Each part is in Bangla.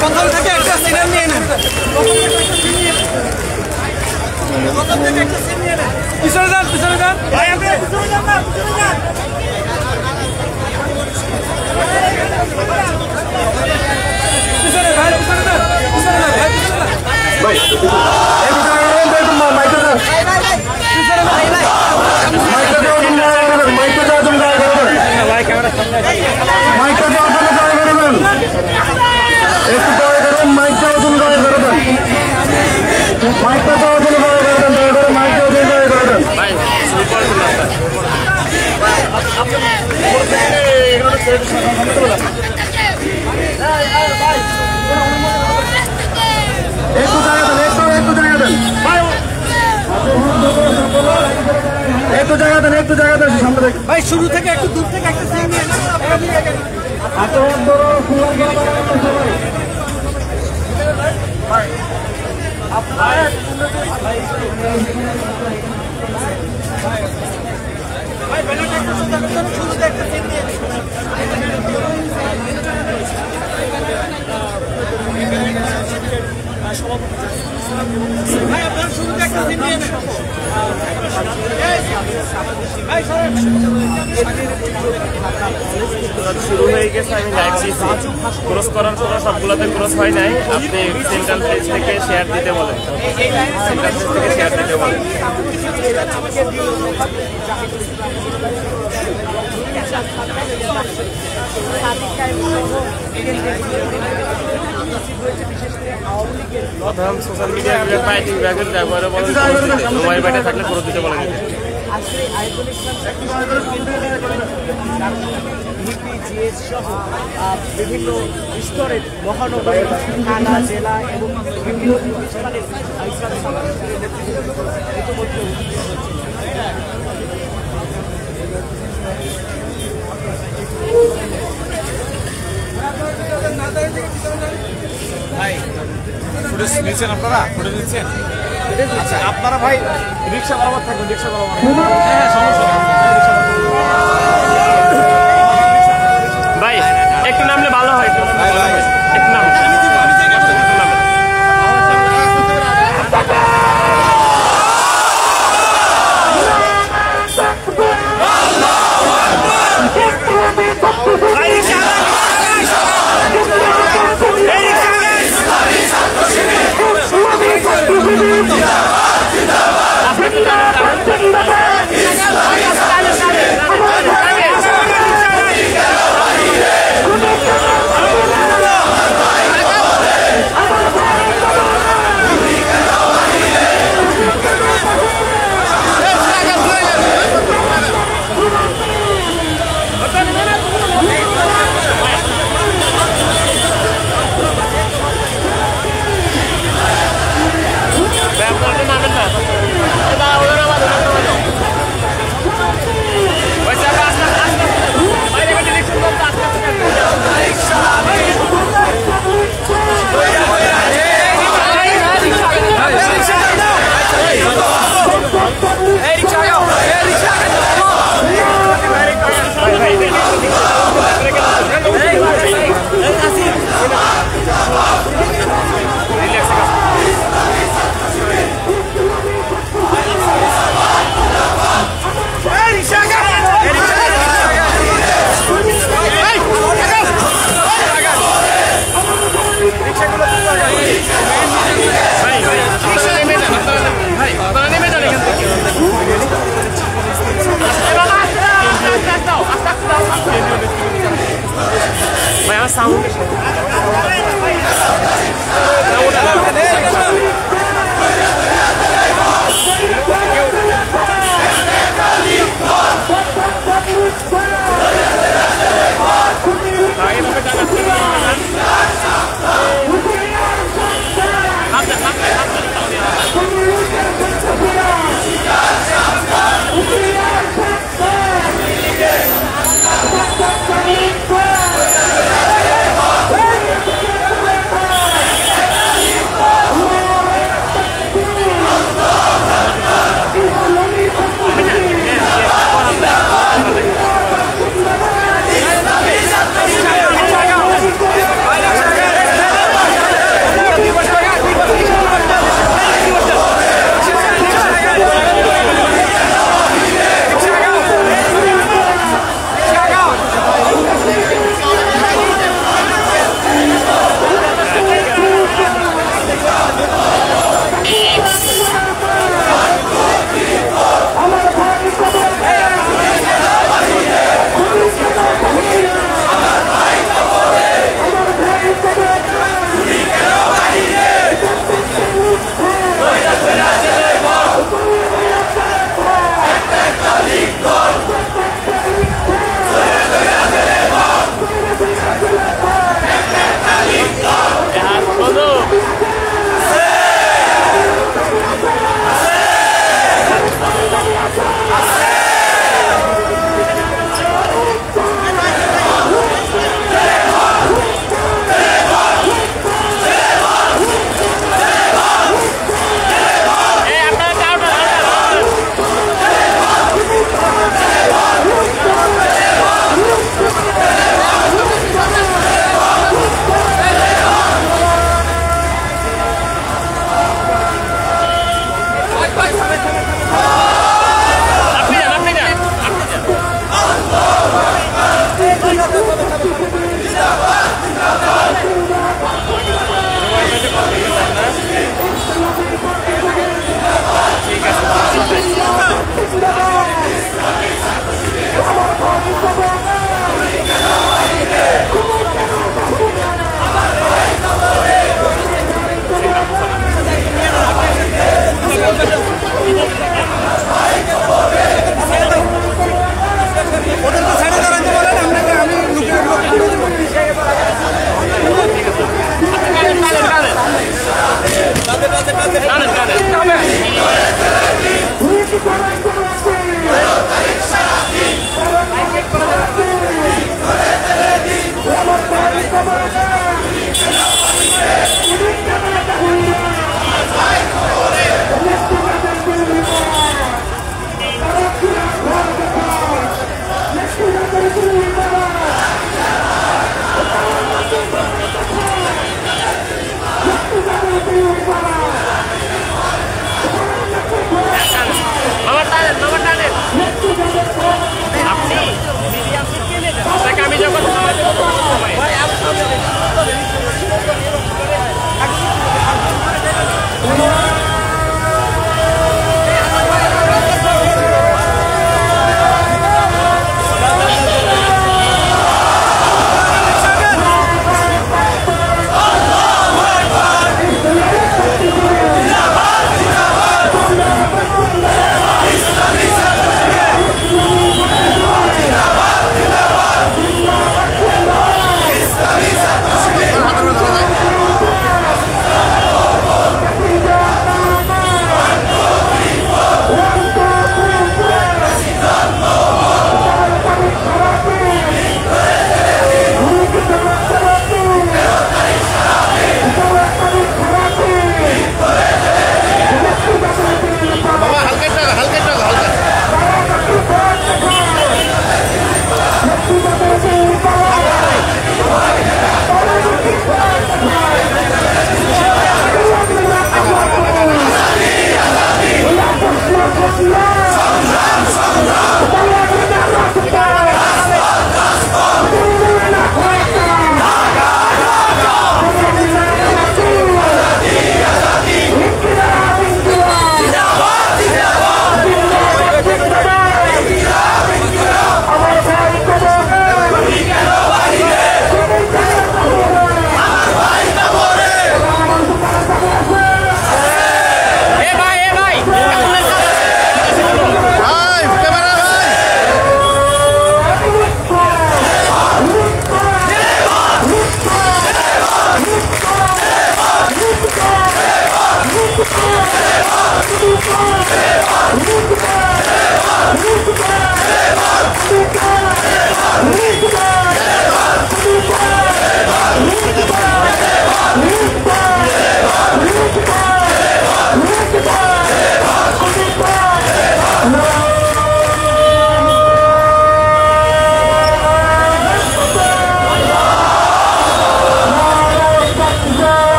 প্রথম থেকে একটা সিরিয়াল নিয়ে নেন। প্রথম থেকে একটা সিরিয়াল নিয়ে নেন। পিছনে যান, পিছনে যান। ভাই আপনি পিছনে যান না, পিছনে যান। পিছনে ভাই, পিছনে যান। পিছনে যান ভাই, পিছনে যান। ভাই এই পিছনে মাইকে যান। ভাই ভাই ভাই পিছনে ভাই ভাই মাইকে যাও, তুমি জায়গা করবেন। মাইকে যাও, তুমি জায়গা করবেন। ভাই ক্যামেরা সামনে মাইকে যাও, তুমি জায়গা করবেন। একটু দয়া করুন, মাইক যাও, তুমি জায়গা করবেন। মাইকটা যাও, তুমি জায়গা করবেন। দয়া করে মাইক যাও, তুমি জায়গা করবেন। ভাই শুরু করে দিন আপনারা। আপনি মোড় থেকে এগুলো সেট করে দাও। একটু জায়গা দেন, একটু জায়গা দেন। একটু জায়গা দেন, একটু জায়গা দেন সামনে থেকে। ভাই শুরু থেকে একটু দূর থেকে একটা সিন নিয়ে নেন। ভাই আপনার ভাই ব্যানারটা একটু সোজা করতে হবে, শুরুতে একটা সিন নিয়ে নেন। ভাই আপনার শুরুতে একটা সিন নিয়ে নেন। শুরু হয়ে গেছে, আমি লাইভ দিচ্ছি। ক্রস করার পর সবগুলোতে ক্রস হয় নাই। আপনি সেন্ট্রাল পেজ থেকে শেয়ার দিতে বলেন, সেন্ট্রাল পেজ থেকে শেয়ার দিতে বলেন। প্রথম সোশ্যাল মিডিয়া পাইটি বিভাগের ব্যবহারে বলেন, মোবাইল বাইটে থাকলে করে দিতে বলেন। সহ বিভিন্ন স্তরের মহানগরী, থানা, জেলা এবং বিভিন্ন স্থানের ইসলামী সংগঠনের নেতৃত্ব ইতিমধ্যে ভাই ফুটেজ নিচ্ছেন আপনারা? ফুটেজ নিচ্ছেন? আচ্ছা আপনারা ভাই রিক্সা বরাবর থাকবেন, রিক্সা বরাবর। হ্যাঁ সমস্যা ভাই একটু নামলে ভালো হয়, একটু নাম ভাই আমার সাউন্ড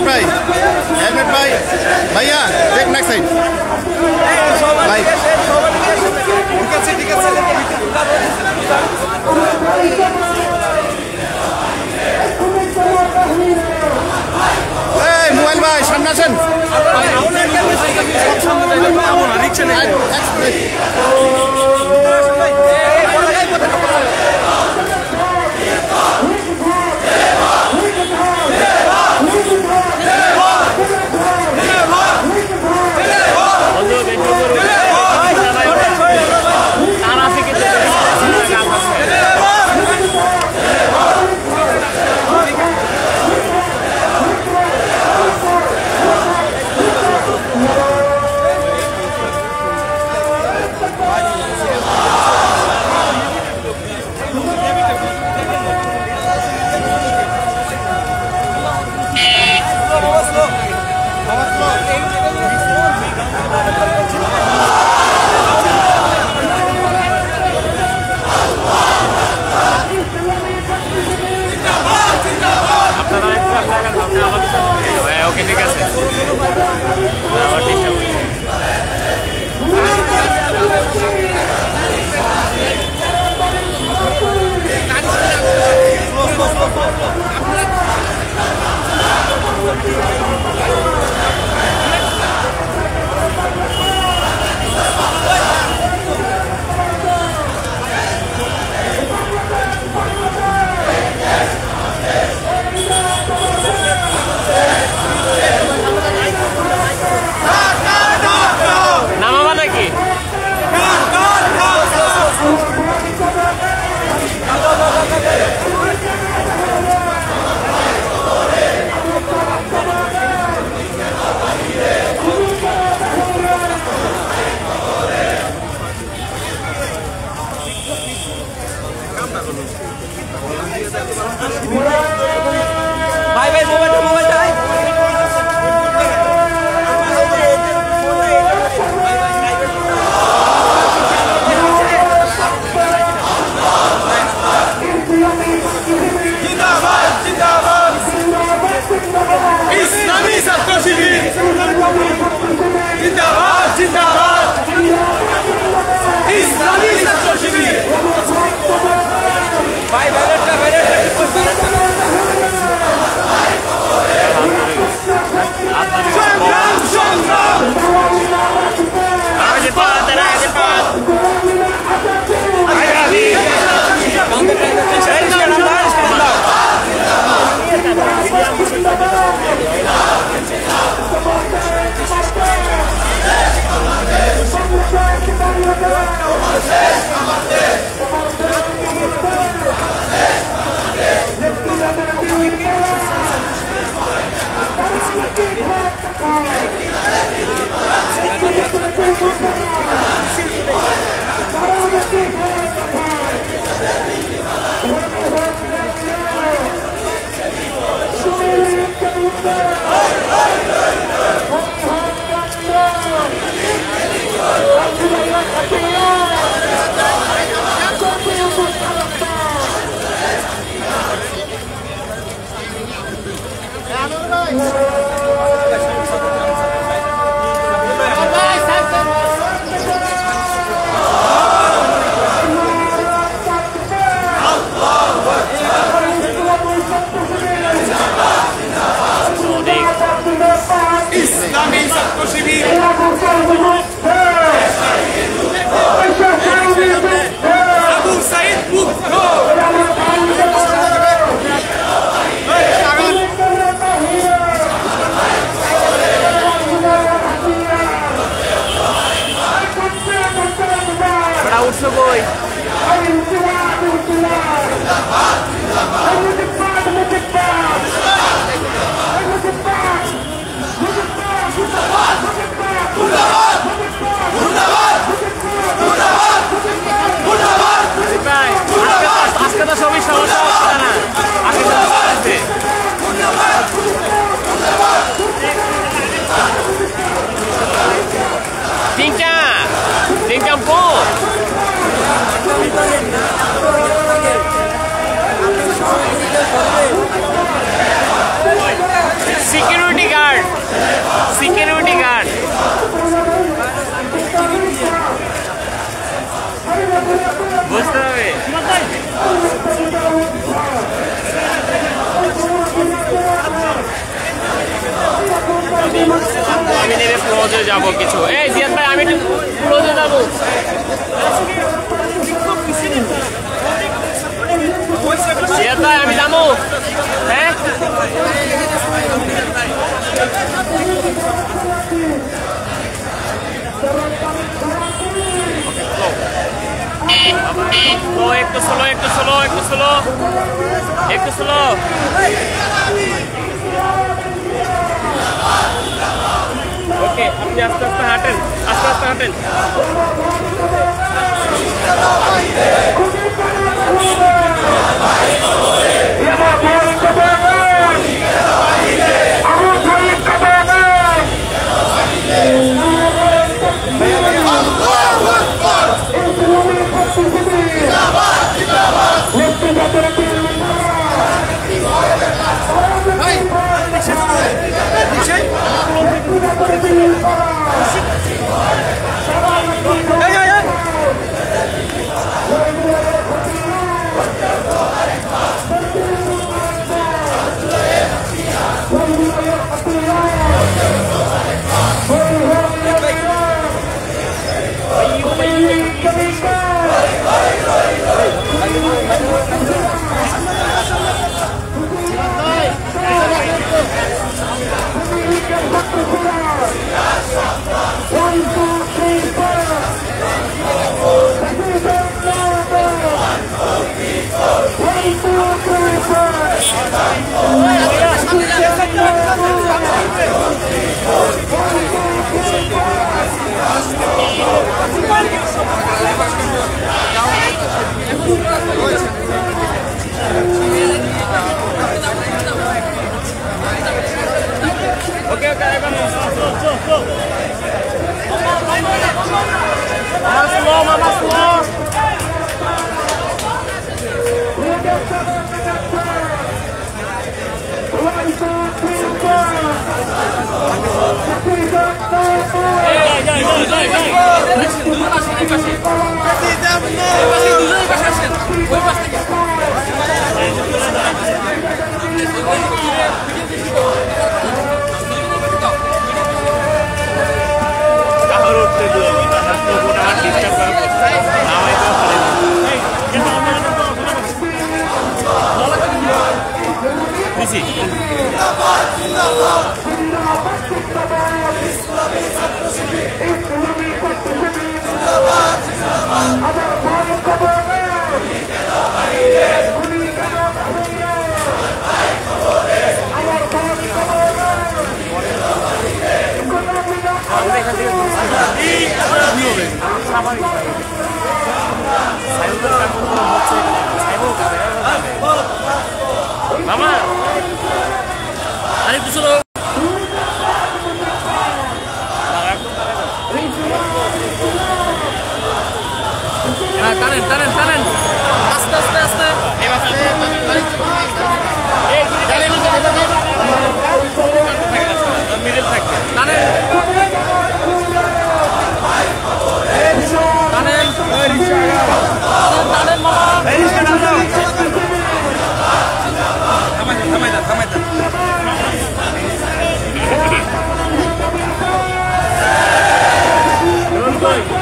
ভাই ভাইয়া দেখ নেক্সট সাইড ভাই ঠিক আছে এই মোবাইল ভাই সামনে আসেন ওকে ঠিক আছে আমার ঠিক আছে নামাবা নাকি ভাই মোবাইলটা ইসলামী ছাত্র শিবির জিন্দাবাদ জিন্দাবাদ ইসলামী ছাত্র শিবির ভাই সংগ্রাম সংগ্রাম ইসলামী ছাত্র শিবির আবু সাইদ মুগ্ধ সিকিউরিটি গার্ড বুঝতে হবে। আমি নেবে ক্লোজে যাবো কিছু। এই জিয়াদ ভাই আমি একটু ক্লোজে যাবো। জিয়াদ ভাই আমি যাবো। হ্যাঁ একটু স্লো। ওকে আপনি আস্তে আস্তে হাঁটেন। মামা আরেকটু চলো। টানেন আস্তে মিডিল থাকবে। টানেন Thank you.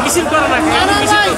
মিছিল করো না সাহেব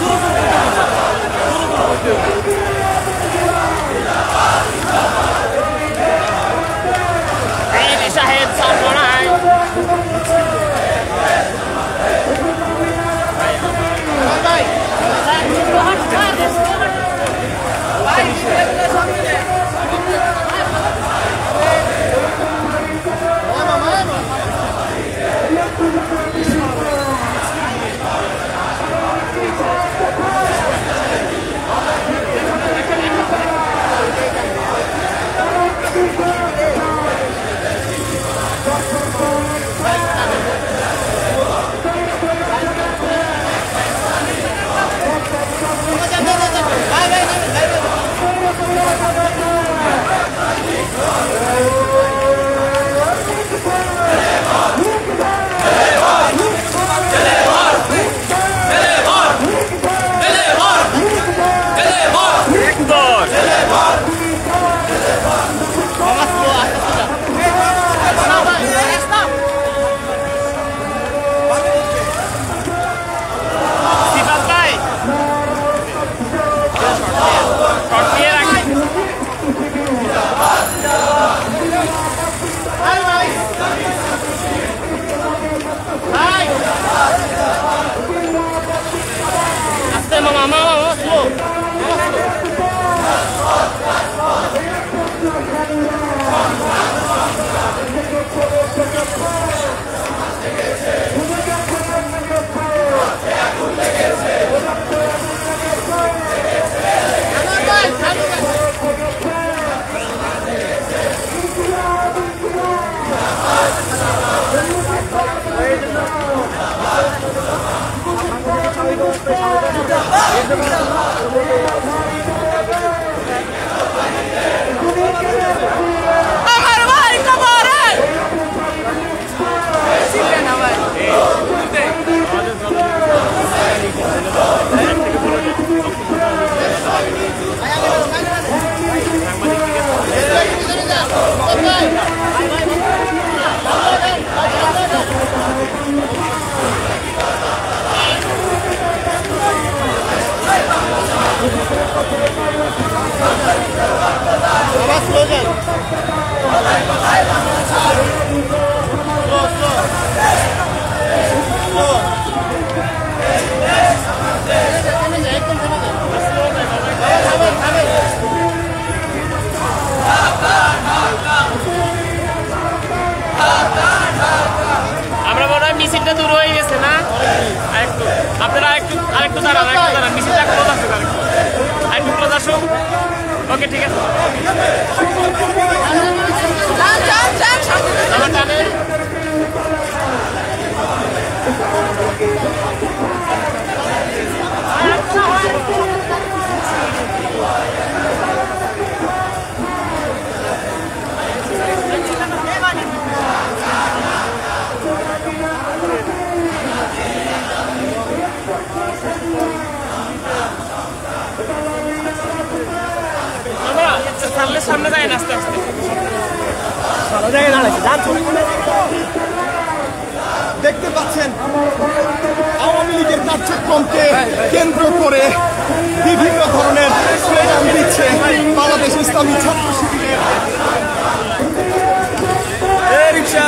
সামনে মিছিলটা দূর হয়ে গেছে না আপনারা আরেকটু দাঁড়ান মিছিলটা ক্লোজ আসুক আরেকটু ক্লোজ আসুক ওকে ঠিক আছে আমার টানে সামনে যায় আস্তে আস্তে দেখতে পাচ্ছেন আওয়ামী লীগের কার্যক্রমকে কেন্দ্র করে বিভিন্ন ধরনের স্লোগান দিচ্ছে বাংলাদেশ ইসলামী ছাত্র শিবিরের রিক্সা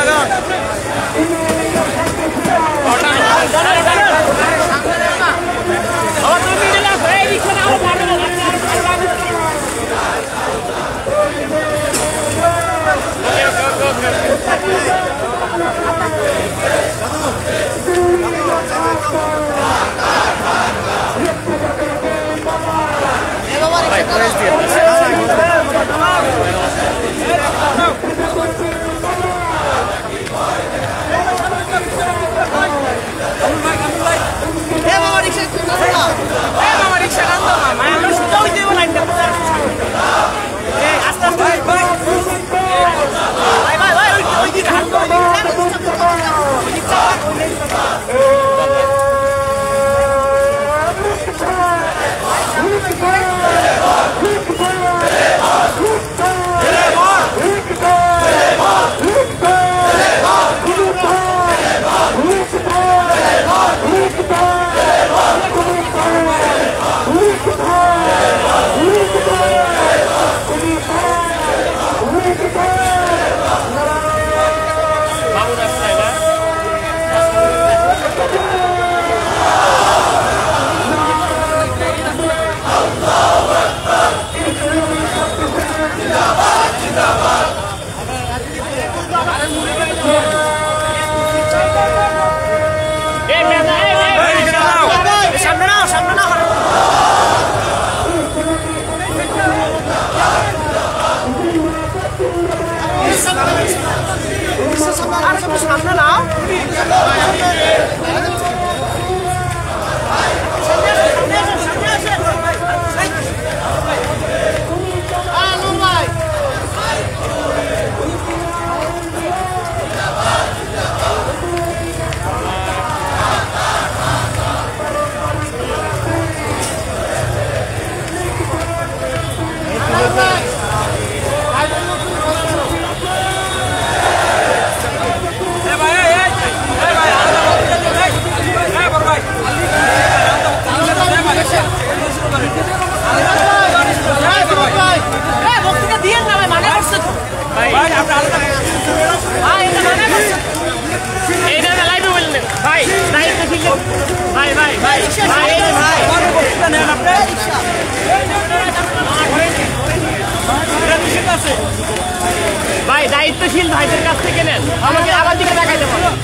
দায়িত্বশীল ভাইদের কাছ থেকে নেন, আমাকে আমার দিকে দেখাইতে পারেন,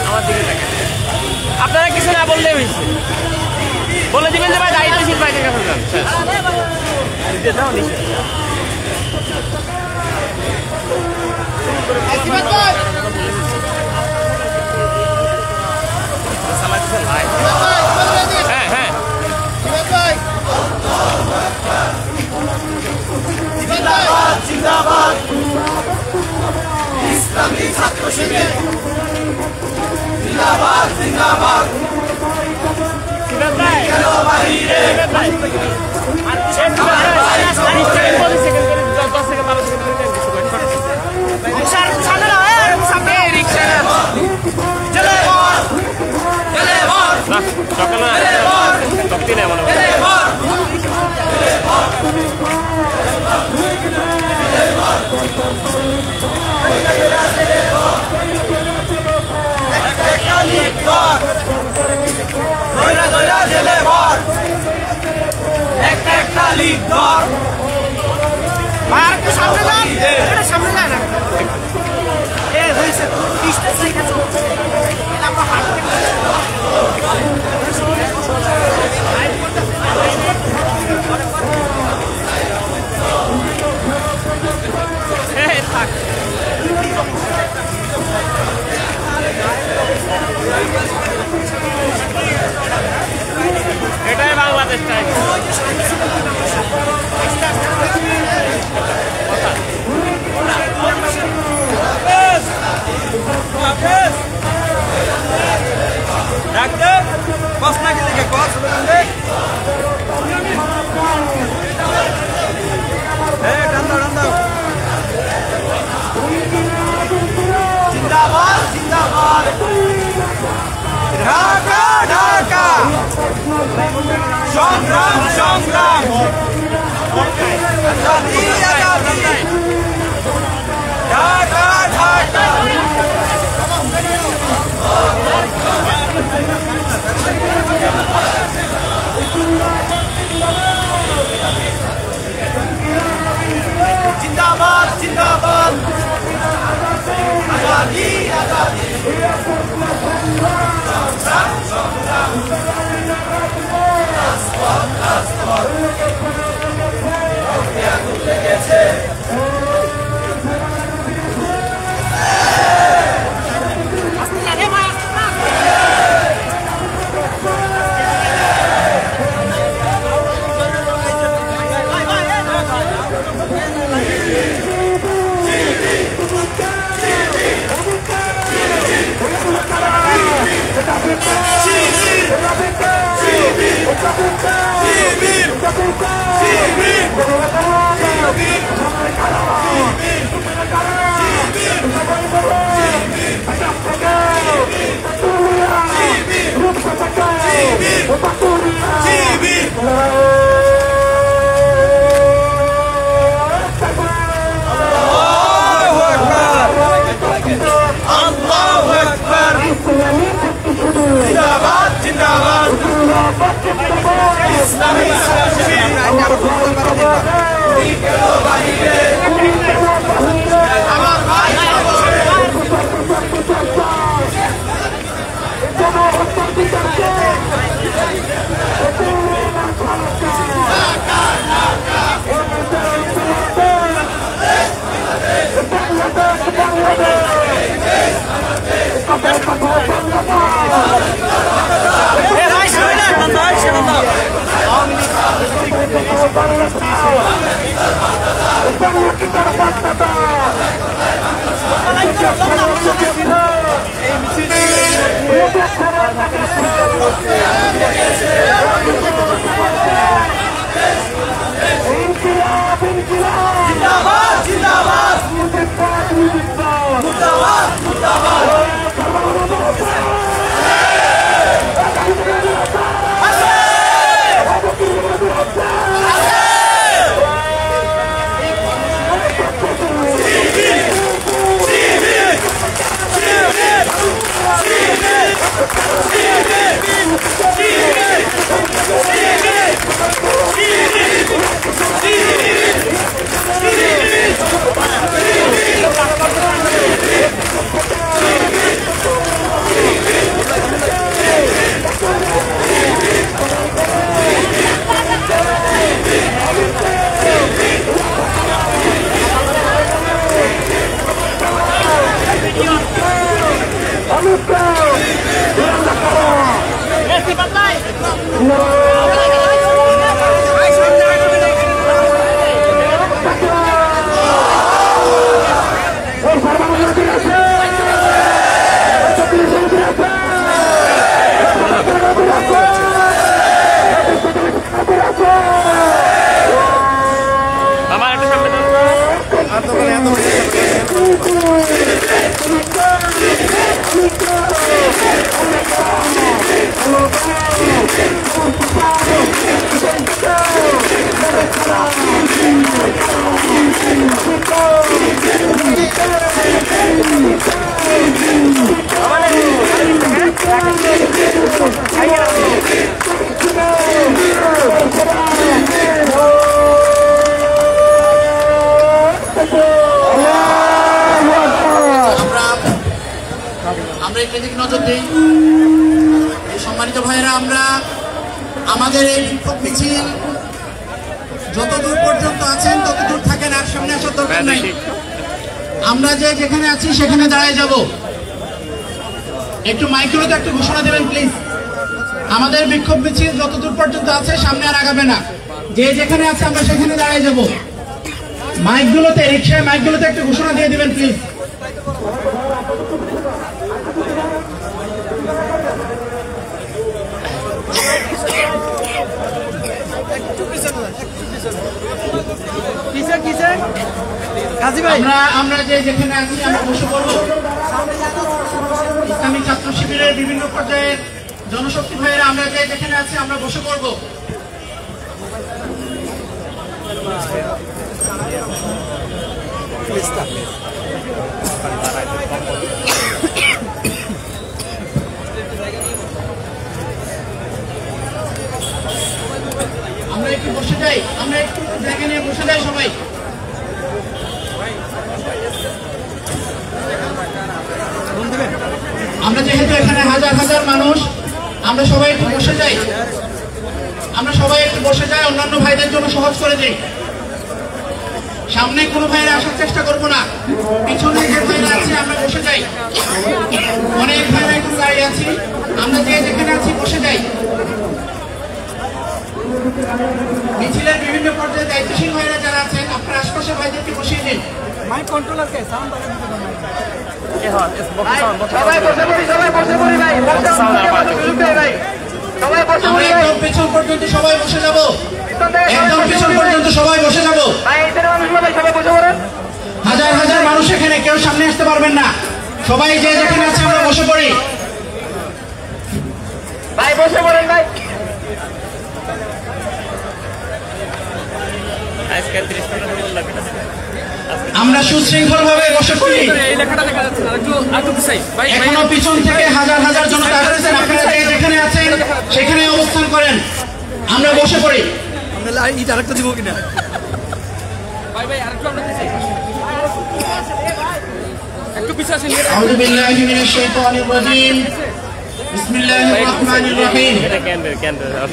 আমার দিকে দেখাই। আপনারা কিছু না বললে হয়েছে, বলে দিবেন যে ভাই দায়িত্বশীল ভাইদের কাছে যান। হ্যাঁ হ্যাঁ জিন্দাবাদ ইসলামী ছাত্র শিবির জিন্দাবাদ জিন্দাবাদ এটাই বাংলাদেশ টাইম। জিন্দাবাদ জিন্দাবাদ ঢাকা ঢাকা সংগ্রাম সংগ্রাম আজাদি আজাদি ঢাকা ঢাকা জিন্দাবাদ জিন্দাবাদ আজাদি আজাদি সম্মানিত ভাইয়েরা, আমরা আমাদের এই বিক্ষোভ মিছিল যতদূর পর্যন্ত আছেন ততদূর থাকেন, আর সামনে আসার দরকার নেই। আমরা যেখানে আছি সেখানে দাঁড়ায় যাব। একটু মাইক্রোতে একটু ঘোষণা দেবেন প্লিজ। আমাদের বিক্ষোভ মিছিল যতদূর পর্যন্ত আছে সামনে আর আগাবে না, যেখানে আছে আমরা সেখানে দাঁড়ায় যাব। মাইকগুলোতে, রিক্সায় মাইকগুলোতে একটু ঘোষণা দিয়ে দিবেন প্লিজ। আমরা যেখানে আছি আমরা বসে পড়ব। ইসলামী ছাত্র শিবিরের বিভিন্ন পর্যায়ের জনশক্তি ভাইয়েরা আমরা যেখানে আছি আমরা বসে পড়ব। আমরা একটু বসে যাই, আমরা একটু জায়গা নিয়ে বসে যাই সবাই। আমরা যেহেতু এখানে হাজার হাজার মানুষ, আমরা সবাই একটু বসে যাই, আমরা সবাই একটু বসে যাই, অন্যান্য ভাইদের জন্য সহজ করে দিই। সামনে কোনো ভাইরা আসার চেষ্টা করবো না, পিছনে যে ভাইরা আছে আমরা বসে যাই। অনেক ভাইরা একটু দাঁড়িয়ে আছি, আমরা যেখানে আছি বসে যাই। মিছিলের বিভিন্ন পর্যায়ে দায়িত্বশীল ভাইরা যারা আছেন আপনার আশপাশে ভাইদেরকে বসিয়ে দিন। মাইক কন্ট্রোলার কে সাউন্ড একদম পেছন পর্যন্ত সবাই বসে যাব, একদম পেছন পর্যন্ত সবাই বসে যাব। হাজার হাজার মানুষ এখানে, কেউ সামনে আসতে পারবেন না, সবাই যেখানে আছে আমরা বসে পড়ি। ভাই বসে পড়েন ভাই। আমরা সুশৃঙ্খল ভাবে বসে পড়ি। এখনো পিছন থেকে হাজার হাজার জনতা আসছেন, আপনারা যেখানে আছেন সেখানে অবস্থান করেন, আমরা বসে পড়ি। আরেকটা দিব কিনা আউযু বিল্লাহি মিনাশ শাইতানির রাজীম। বিসমিল্লাহির রহমানির রহিম।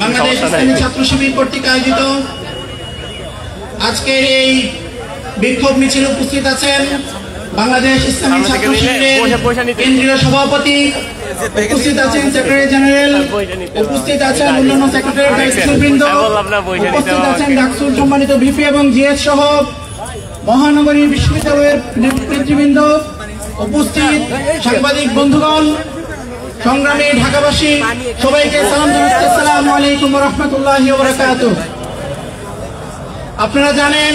বাংলাদেশ ইসলামী ছাত্র শিবির কর্তৃক আয়োজিত আজকের এই বিক্ষোভ মিছিলে উপস্থিত আছেন বাংলাদেশ ইসলামী ছাত্র শিবিরের কেন্দ্রীয় সভাপতি, উপস্থিত আছেন সেক্রেটারি জেনারেল, উপস্থিত আছেন অন্যান্য সেক্রেটারি দায়িত্ববৃন্দ, উপস্থিত আছেন ডাকসুর সম্মানিত ভিপি এবং জিএস সহ মহানগরী বিশ্ববিদ্যালয়ের নেতৃবৃন্দ, উপস্থিত সাংবাদিক বন্ধুগণ, সংগ্রামী ঢাকাবাসী, সবাইকে সালাম জানাচ্ছি। আসসালামু আলাইকুম ওয়া রাহমাতুল্লাহি ওয়া বারাকাতুহু। আপনারা জানেন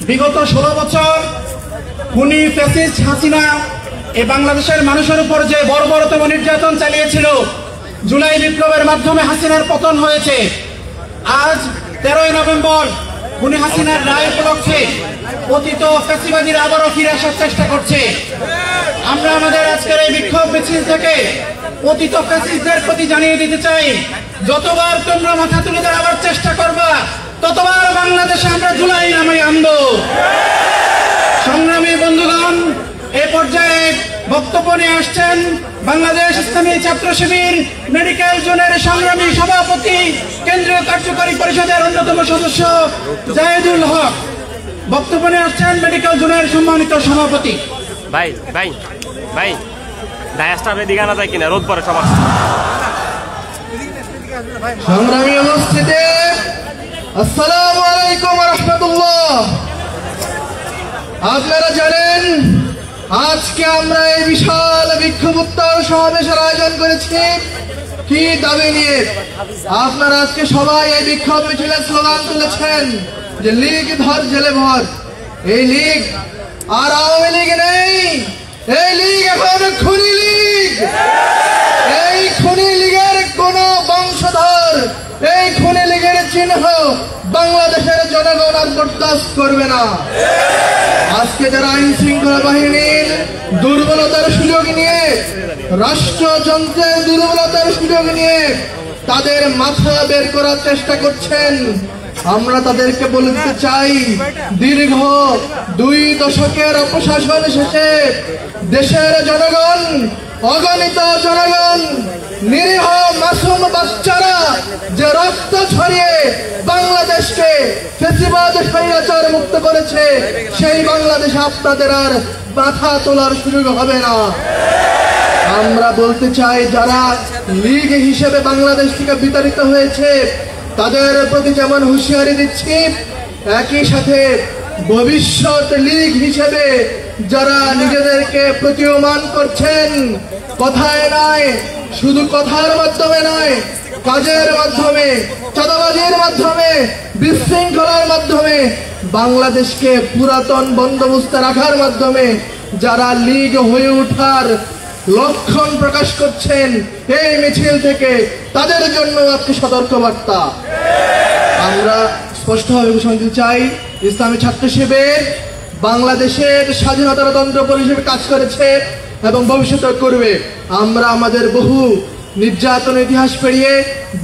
বিগত 16 বছর খুনি ফ্যাসিস্ট হাসিনা এই বাংলাদেশের মানুষের উপর যে বর্বরতম নির্যাতন চালিয়েছিল, জুলাই বিপ্লবের মাধ্যমে হাসিনার পতন হয়েছে। আজ 13ই নভেম্বর খুনি হাসিনার রায় উপলক্ষে পতিত ফ্যাসিবাদীরা আবারও ফিরে আসার চেষ্টা করছে। আমরা আমাদের আজকের এই বিক্ষোভ মিছিল থেকে পতিত ফ্যাসিস্টদের প্রতি জানিয়ে দিতে চাই, যতবার তোমরা মাথা তুলে দাঁড়াবার চেষ্টা করবা ততবার বাংলাদেশে আমরা জুলাই নামে আনবো। সংগ্রামী বন্ধুগণ, এ পর্যায়ে বক্তব্য নিয়ে আসছেন বাংলাদেশ ইসলামী ছাত্র শিবির মেডিকেল জোনের সংগ্রামী সভাপতি, কেন্দ্রীয় কার্যকরী পরিষদের অন্যতম সদস্য জায়েদুল হক। বক্তব্য নিয়ে আসছেন মেডিকেল জোনের সম্মানিত সভাপতি। ভাই ভাই ভাই ডায়াসটা দিকে আনা যায় কিনা, রোদ পরে সবার। সংগ্রামী উপস্থিতি, আসসালামু আলাইকুম ওয়া রাহমাতুল্লাহ। আপনারা জানেন আজকে আমরা এই বিশাল বিক্ষোভ উত্তর সমাবেশের আয়োজন করেছি কি দাবি নিয়ে? আপনারা আজকে সবাই এই বিক্ষোভ মিছিলের স্লোগান তুলেছেন যে লীগ ধর জেলে ভর। এই লীগ আর আওয়ামী লীগ নেই, এই লীগ এখন খুনি লীগ। এই খুনি লীগের কোন বংশধর, এই খুনি লীগের চিহ্ন বাংলাদেশের জনগণ আর বরদাস্ত করবে না। আজকে যারা আইন শৃঙ্খলা বাহিনীর দুর্বলতার সুযোগ নিয়ে, রাষ্ট্রযন্ত্রের দুর্বলতার সুযোগ নিয়ে তাদের মাথা বের করার চেষ্টা করছেন, আমরা তাদেরকে বলতে চাই, দীর্ঘ 2 দশকের অপশাসন শেষে দেশের জনগণ, অগণিত জনগণ নিরীহ মাসুম বাচ্চারা যে রক্ত ঝরিয়ে বাংলাদেশকে ফ্যাসিবাদ স্বৈরাচার মুক্ত করেছে, সেই বাংলাদেশে আপনাদের আর মাথা তোলার সুযোগ হবে না। আমরা বলতে চাই, যারা লীগ হিসেবে বাংলাদেশ থেকে বিতাড়িত হয়েছে তাদের প্রতি যেমন হুঁশিয়ারি দিচ্ছি, একই সাথে ভবিষ্যৎ লীগ হিসেবে যারা নিজেদেরকে প্রতীয়মান করছেন, কথায় নয়, শুধু কথার মাধ্যমে নয়, কাজের মাধ্যমে, চাঁদাবাজির মাধ্যমে, বিশৃঙ্খলার মাধ্যমে, বাংলাদেশকে পুরাতন বন্দোবস্তে রাখার মাধ্যমে যারা লীগ হয়ে ওঠার লক্ষণ প্রকাশ করছেন এই মিছিল থেকে, তাদের জন্য আজকে সতর্কবার্তা। আমরা স্পষ্টভাবে ঘোষণা দিতে চাই, ইসলামী ছাত্র শিবির বাংলাদেশের স্বাধীনতার তন্ত্র পরিষেবা কাজ করেছে এবং ভবিষ্যতে করবে। আমরা আমাদের বহু নির্যাতন ইতিহাস পেরিয়ে,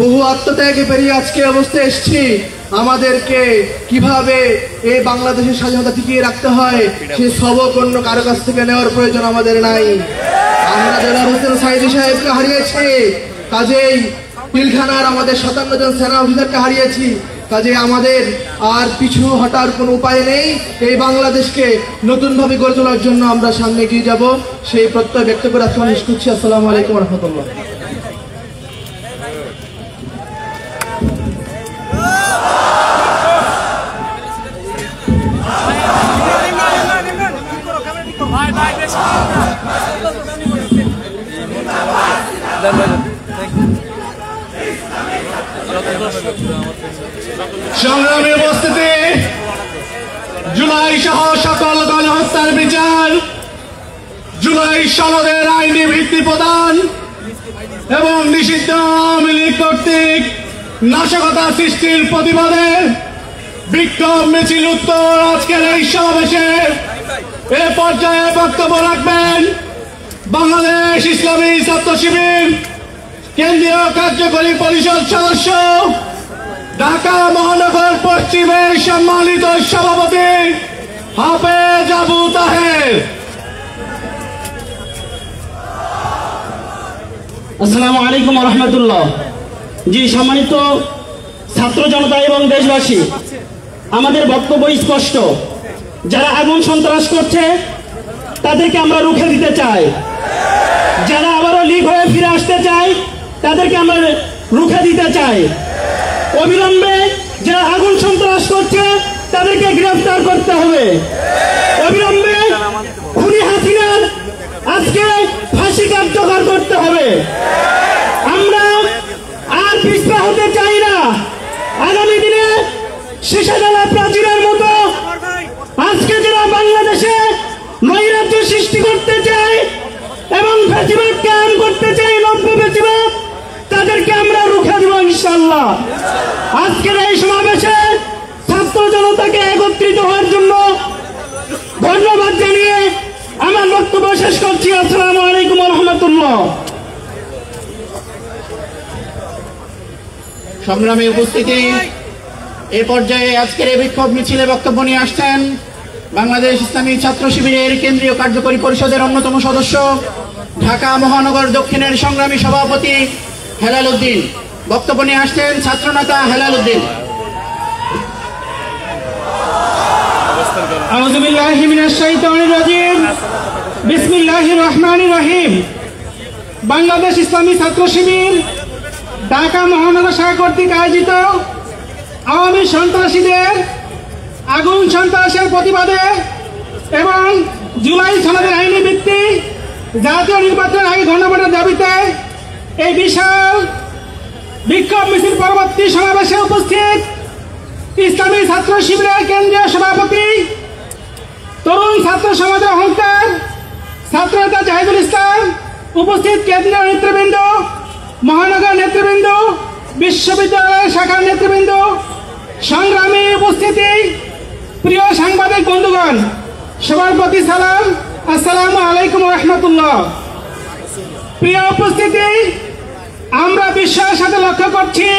বহু আত্মত্যাগে পেরিয়ে আজকে অবস্থায় এসেছি। আমাদেরকে কিভাবে এই বাংলাদেশের স্বাধীনতা টিকিয়ে রাখতে হয় সেই সবক অন্য কারো কাছ থেকে নেওয়ার প্রয়োজন আমাদের নাই। আমরা দেলোয়ার হোসেন সাইদি সাহেবকে হারিয়েছি, কাজেই পিলখানার আমাদের 57 জন সেনা অফিসারকে হারিয়েছি। কাজে আমাদের আর পিছু হটার কোনো উপায় নেই। এই বাংলাদেশকে নতুনভাবে গড়ে তোলার জন্য আমরা সামনে এগিয়ে যাব, সেই প্রত্যয় ব্যক্ত করে আজকে শেষ করছি। আসসালামু আলাইকুম রহমতুল্লাহ। সংগ্রামী উপস্থিতি, জুলাই সহ সকল গণহত্যার বিচার, জুলাই সনদের আইনি ভিত্তি প্রদান এবং নিষিদ্ধ আওয়ামী লীগ কর্তৃক নাশকতা সৃষ্টির প্রতিবাদে বিক্ষোভ মিছিল উত্তর আজকের এই সমাবেশে এ পর্যায়ে বক্তব্য রাখবেন বাংলাদেশ ইসলামী ছাত্র শিবির কেন্দ্রীয় কার্যকরী পরিষদ সদস্য, ঢাকা মহানগর পশ্চিমের সম্মানিত সভাপতি হাফেজ আবু তাহের। আসসালামু আলাইকুম রহমতুল্লাহ। জি, সম্মানিত ছাত্র জনতা এবং দেশবাসী, আমাদের বক্তব্য স্পষ্ট। যারা আগুন সন্ত্রাস করছে তাদেরকে আমরা রুখে দিতে চাই। যারা আবারও লীগ হয়ে ফিরে আসতে চায় তাদেরকে আমরা রুখে দিতে চাই। অবিলম্বে যারা আগুন সন্ত্রাস করছে তাদেরকে গ্রেফতার করতে হবে। অবিলম্বে খুনি হাসিনার আজকে ফাঁসি কার্যকর করতে হবে। আমরা আর পিছপা হতে চাই না। আগামী দিনে শেষাডালা প্রাচীরের মতো আজকে যারা বাংলাদেশে নৈরাজ্য সৃষ্টি করতে চায় এবং ফ্যাসিবাদ কায়েম করতে চায়, নব্য ফ্যাসিবাদ, তাদেরকে আমরা রুখে দেব ইনশাআল্লাহ। আজকের এই সমাবেশে ছাত্র জনতাকে একত্রিত হওয়ার জন্য ধন্যবাদ জানিয়ে আমার বক্তব্য শেষ করছি। আসসালামু আলাইকুম রহমতুল্লাহ। সংগ্রামী উপস্থিতি, এ পর্যায়ে আজকের এই বিক্ষোভ মিছিলে বক্তব্য নিয়ে আসছেন বাংলাদেশ ইসলামী ছাত্র শিবিরের কেন্দ্রীয় কার্যকরী পরিষদের অন্যতম সদস্য, ঢাকা মহানগর দক্ষিণের সংগ্রামী সভাপতি হেলাল উদ্দিন। বক্তব্য নিয়ে আসছেন ছাত্রনেতা হেলাল উদ্দিন। আউযু বিল্লাহি মিনাশ শাইতানির রাজিম। বিসমিল্লাহির রহমানির রহিম। বাংলাদেশ ইসলামী ছাত্র শিবির ঢাকা মহানগর শাখা কর্তৃক আয়োজিত আওয়ামী সন্ত্রাসীদের আগুন সন্ত্রাসের প্রতিবাদে এবং জুলাই সনদের আইনি ভিত্তি জাতীয় নির্বাচনের আগে গণভোটের দাবিতে এই বিশাল বিক্ষোভ মিছিল পরবর্তী সমাবেশে উপস্থিত ইসলামী ছাত্র শিবিরের কেন্দ্রীয় সভাপতি, তরুণ ছাত্র সমাজের অহংকার ছাত্রনেতা জাহিদুল ইসলাম, উপস্থিত কেন্দ্রীয় নেতৃবৃন্দ, মহানগর নেতৃবৃন্দ, বিশ্ববিদ্যালয়ের শাখার নেতৃবৃন্দ, সংগ্রামী উপস্থিতি, প্রিয় সাংবাদিক বন্ধুগণ, সবার প্রতি সালাম। আসসালামু আলাইকুম রহমতুল্লাহ। প্রিয় উপস্থিতি, আমরা বিস্ময়ের সাথে লক্ষ্য করছি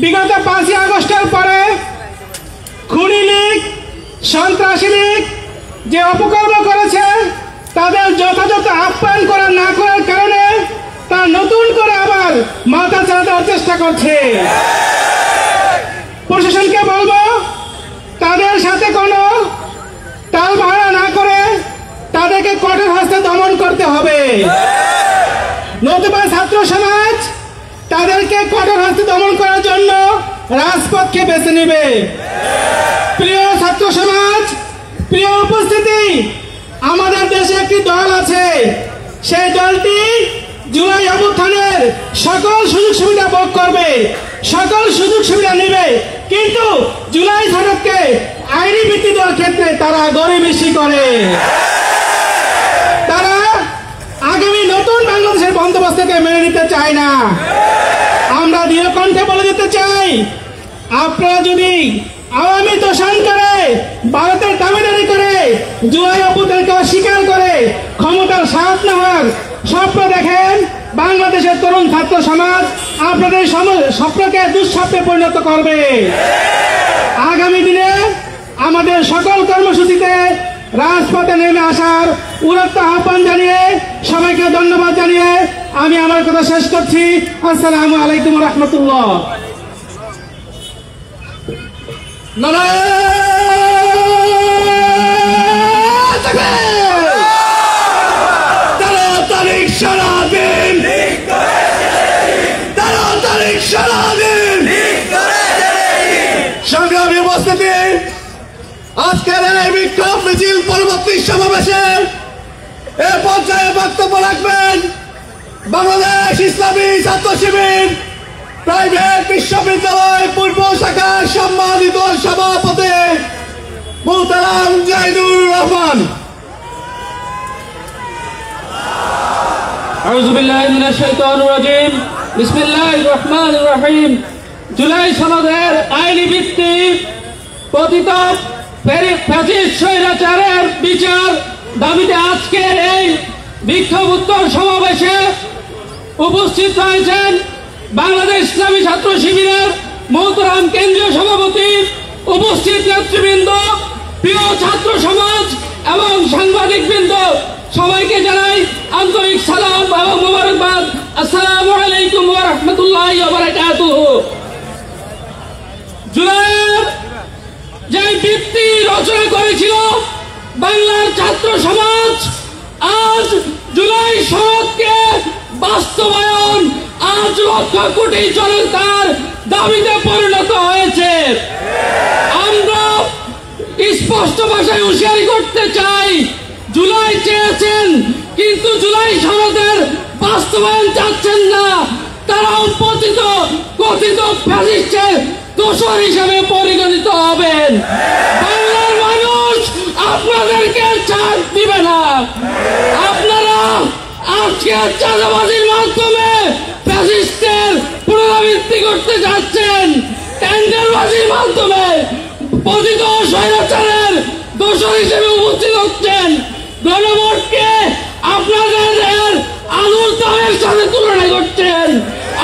বিগত 5ই আগস্টের পরে খুনি লীগ, সন্ত্রাসী লীগ যে অপকর্ম করেছে তাদের যথাযথ আপ্যায়ন করা না করার কারণে মাথা চাড়া দেওয়ার চেষ্টা করছে। প্রশাসনকে বলবো তাদের সাথে কোনো টাল ভাড়া না করে তাদেরকে কঠোর হস্তে দমন করতে হবে, নতুবা ছাত্র সমাজ তাদেরকে কঠোর হস্তে দমন করার জন্য রাজপথকে বেছে নেবে। প্রিয় ছাত্র সমাজ, প্রিয় উপস্থিতি, আমাদের দেশে একটি দল আছে, সেই দলটি জুলাই অভ্যুত্থানের সকল সুযোগ সুবিধা ভোগ করবে, সকল সুযোগ সুবিধা নেবে, কিন্তু জুলাই সনদকে আইনি ভিত্তি দেওয়ার ক্ষেত্রে তারা গরিবেশি করে। তারা আগামী নতুন বাংলাদেশের বন্দোবস্তকে মেনে নিতে চায় না। আমরা দৃঢ় কণ্ঠে বলে দিতে চাই, আপনারা যদি আওয়ামী তোষণ করে, ভারতের দাবিদারি করে, জুলাই অভ্যুত্থানকে অস্বীকার করে ক্ষমতার স্বাদ নেওয়ার স্বপ্ন দেখেন, বাংলাদেশের তরুণ ছাত্র সমাজ আপনাদের স্বপ্নকে দুঃস্বপ্নে পরিণত করবে। আগামী দিনে আমাদের সকল কর্মসূচিতে রাজপথে নেমে আসার উদাত্ত আহ্বান জানিয়ে সবাইকে ধন্যবাদ জানিয়ে আমি আমার কথা শেষ করছি। আসসালামু আলাইকুম ওয়া রাহমাতুল্লাহ। সংগ্রামী উপস্থিতি, আজকের এই বিক্ষোভ মিছিল পরবর্তী সমাবেশে এ পর্যায়ে বক্তব্য রাখবেন বাংলাদেশ ইসলামী ছাত্র শিবির প্রাইভেট বিশ্ববিদ্যালয় পূর্ব শাখার সম্মানিত সভাপতি মোহতারাম জাহিদুর রহমান। আউযু বিল্লাহি মিনাশ শাইতানির রাজিম। বিসমিল্লাহির রহমানির রহিম। জুলাই সনদের আইনি ভিত্তি পতিত ফ্যাসিস্ট স্বৈরাচারের বিচার দাবিতে আজকের এই বিক্ষোভ উত্তর সমাবেশে উপস্থিত রয়েছেন বাংলাদেশ ইসলামী ছাত্র শিবিরের মোহতারাম কেন্দ্রীয় সভাপতি, উপস্থিত নেতৃবৃন্দ, প্রিয় ছাত্র সমাজ এবং সাংবাদিকবৃন্দ, সবাইকে জানাই আন্তরিক সালাম এবং মোবারকবাদ। আসসালামু আলাইকুম ওয়া রাহমাতুল্লাহি ওয়া বারাকাতুহু। জুলাইয়ের যে ভিত্তি রচনা করেছিল বাংলার ছাত্র সমাজ, আজ জুলাই সনদকে বাস্তবায়ন আজ লক্ষ কোটি জনতার দাবিতে পরিণত হয়েছে। আমরা স্পষ্ট ভাষায় হুঁশিয়ারি করতে চাই, জুলাই চেয়েছেন কিন্তু জুলাই সনদের বাস্তবায়ন চাচ্ছেন না। তারাও কথিত ফ্যাসিস্টের দোষর হিসেবে পরিগণিত হবেন। বাংলার মানুষ আপনাদেরকে ছাড় দিবে না। আপনারা আজকে চাঁদাবাজির মাধ্যমে ফ্যাসিস্টের পুনরাবৃত্তি করতে যাচ্ছেন, টেন্ডারবাজির মাধ্যমে পতিত স্বৈরাচারের দোষর হিসেবে উপস্থিত হচ্ছেন। গণভোটকে আপনাদের আলুর দামের সাথে তুলনা করছেন।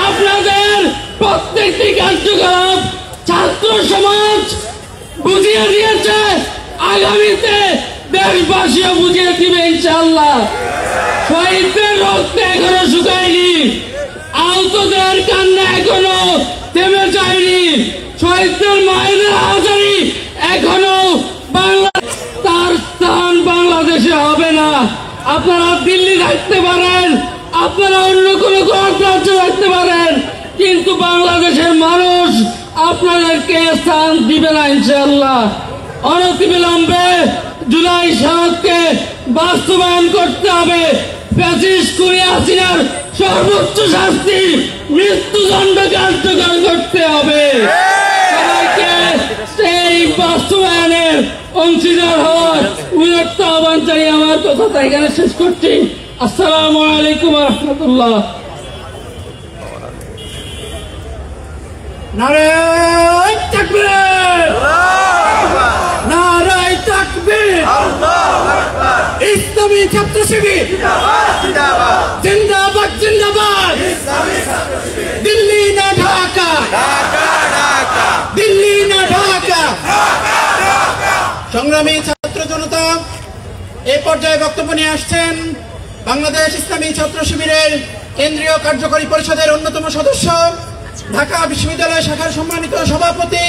আপনাদের প্রত্যেকটি কার্যকলাপ ছাত্র সমাজ বুঝিয়ে দিয়েছে, আগামীতে দেশবাসীও বুঝিয়ে দিবে ইনশাআল্লাহ। শহীদদের রক্ত এখনো শুকায়নি, আহতদের কান্না এখনো থেমে যায়নি, শহীদদের মায়েদের হাজারি এখনো তার স্থান বাংলাদেশে হবে না। আপনারা দিল্লি থাকতে পারেন, আপনারা অন্য কোনো রাজ্যে থাকতে পারেন, কিন্তু বাংলাদেশের মানুষ আপনাদেরকে স্থান দিবে না ইনশাআল্লাহ। অনতিবিলম্বে জুলাই সনদকে বাস্তবায়ন করতে হবে। ফ্যাসিস্ট খুনি হাসিনার সর্বোচ্চ শাস্তি মৃত্যুদণ্ড কার্যকর করতে হবে। সবাইকে সেই বাস্তবায়নের অংশীদার হওয়ার উদাত্ত আহ্বান জানিয়ে আমার কথা এখানে শেষ করছি। আসসালামু আলাইকুম ওয়া রাহমাতুল্লাহ। নারায়ে তাকবীর, নারায়ে তাকবীর, ইসলামী ছাত্র শিবির জিন্দাবাদ, জিন্দাবাদ। দিল্লি না ঢাকা, দিল্লি না ঢাকা। সংগ্রামী ছাত্র জনতা, এই পর্যায়ে বক্তব্য নিয়ে আসছেন বাংলাদেশ ইসলামী ছাত্র শিবিরের কেন্দ্রীয় কার্যকরী পরিষদের অন্যতম সদস্য, ঢাকা বিশ্ববিদ্যালয় শাখার সম্মানিত সভাপতি,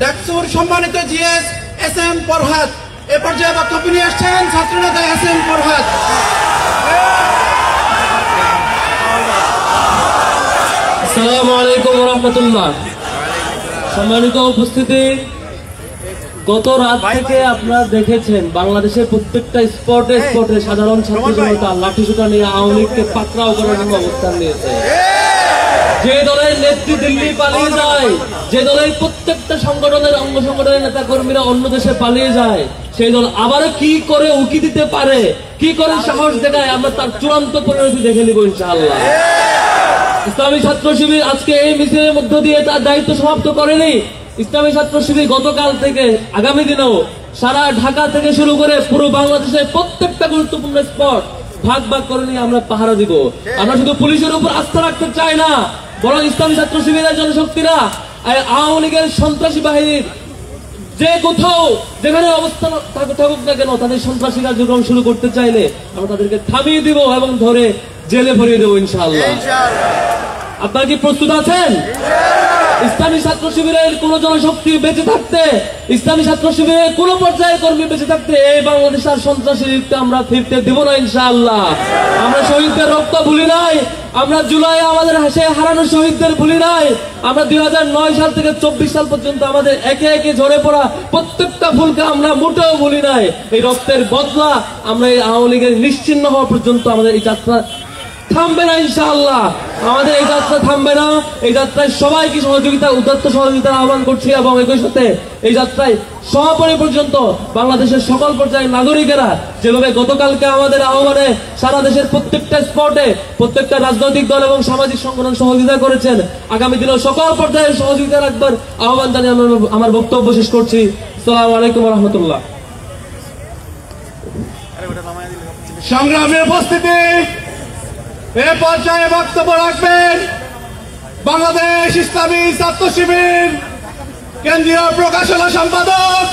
ডাকসুর সম্মানিত জিএস এস এম ফরহাদ। এ পর্যায়ে বক্তব্য নিয়ে আসছেন ছাত্রনেতা এস এম ফরহাদ। আসসালামু আলাইকুম ওয়া রাহমাতুল্লাহ। সম্মানিত উপস্থিতি, গত রাত থেকে আপনারা দেখেছেন বাংলাদেশের প্রত্যেকটা স্পটে সাধারণ ছাত্র জনতা লাঠিসোঁটা নিয়ে আওয়ামী লীগকে পাকড়াও করার জন্য অবস্থান নিয়েছে। যে দলের নেত্রী দিল্লি পালিয়ে যায়, যে দলের প্রত্যেকটা সংগঠনের অঙ্গ সংগঠনের নেতা কর্মীরা অন্য দেশে পালিয়ে যায়, সেই দল আবারও কি করে উকি দিতে পারে, কি করে সাহস দেখায়, আমরা তার চূড়ান্ত পরিণতি দেখে নিব ইনশাআল্লাহ। ইসলামী ছাত্র শিবির আজকে এই মিছিলের মধ্য দিয়ে তার দায়িত্ব সমাপ্ত করেনি। ইসলামী ছাত্র শিবির গতকাল থেকে আগামী দিনেও সারা ঢাকা থেকে শুরু করে পুরো বাংলাদেশের প্রত্যেকটা গুরুত্বপূর্ণ স্পট ভাগ ভাগ করে নিয়ে আমরা পাহারা দিব। আমরা শুধু পুলিশের উপর আস্থা রাখতে চাই না, বরং ইসলামী ছাত্র শিবিরের জনশক্তিরা আওয়ামী লীগের সন্ত্রাসী বাহিনীর যে কোথাও যেখানে অবস্থান থাকুক না কেন, তাদের সন্ত্রাসী কার্যক্রম শুরু করতে চাইলে আমরা তাদেরকে থামিয়ে দিব এবং ধরে জেলে ভরিয়ে দেবো ইনশাআল্লাহ। আপনারা কি প্রস্তুত আছেন? ইসলামী ছাত্র শিবিরের কোন জনশক্তি বেঁচে থাকতে, ইসলামী ছাত্র শিবিরের কোন পর্যায়ের কর্মী বেঁচে থাকতে এই বাংলাদেশ আর সন্ত্রাসী লিপ্তে আমরা ফিরতে দেব না ইনশাআল্লাহ। আমরা শহীদদের রক্ত ভুলি নাই, আমরা জুলাই আমাদের সেই হারানো শহীদদের ভুলি নাই, আমরা 2009 সাল থেকে 24 সাল পর্যন্ত আমাদের একে একে ঝরে পড়া প্রত্যেকটা ভুলকে আমরা মোটেও ভুলি নাই। এই রক্তের বদলা আমরা এই আওয়ামী লীগের নিশ্চিহ্ন হওয়া পর্যন্ত আমাদের এই যাত্রা থামবে না ইনশাআল্লাহ। আমাদের এই যাত্রা থামবে না। এই যাত্রায় সবাইকে সহযোগিতা, উদাত্ত সহযোগিতার আহ্বান করছি এবং একই সাথে এই যাত্রায় সমাপনী পর্যন্ত বাংলাদেশের সকল পর্যায়ের নাগরিকেরা যেভাবে গতকালকে আমাদের আহ্বানে সারা দেশের প্রত্যেকটা স্পটে প্রত্যেকটা রাজনৈতিক দল এবং সামাজিক সংগঠন সহযোগিতা করেছেন, আগামী দিনেও সকল পর্যায়ের সহযোগিতা রাখবার আহ্বান জানিয়ে আমার বক্তব্য শেষ করছি। আসসালামু আলাইকুম ওয়া রাহমাতুল্লাহ। সংগ্রামী উপস্থিতি, এ পর্যায়ে বক্তব্য রাখবেন বাংলাদেশ ইসলামী ছাত্র শিবির কেন্দ্রীয় প্রকাশনা সম্পাদক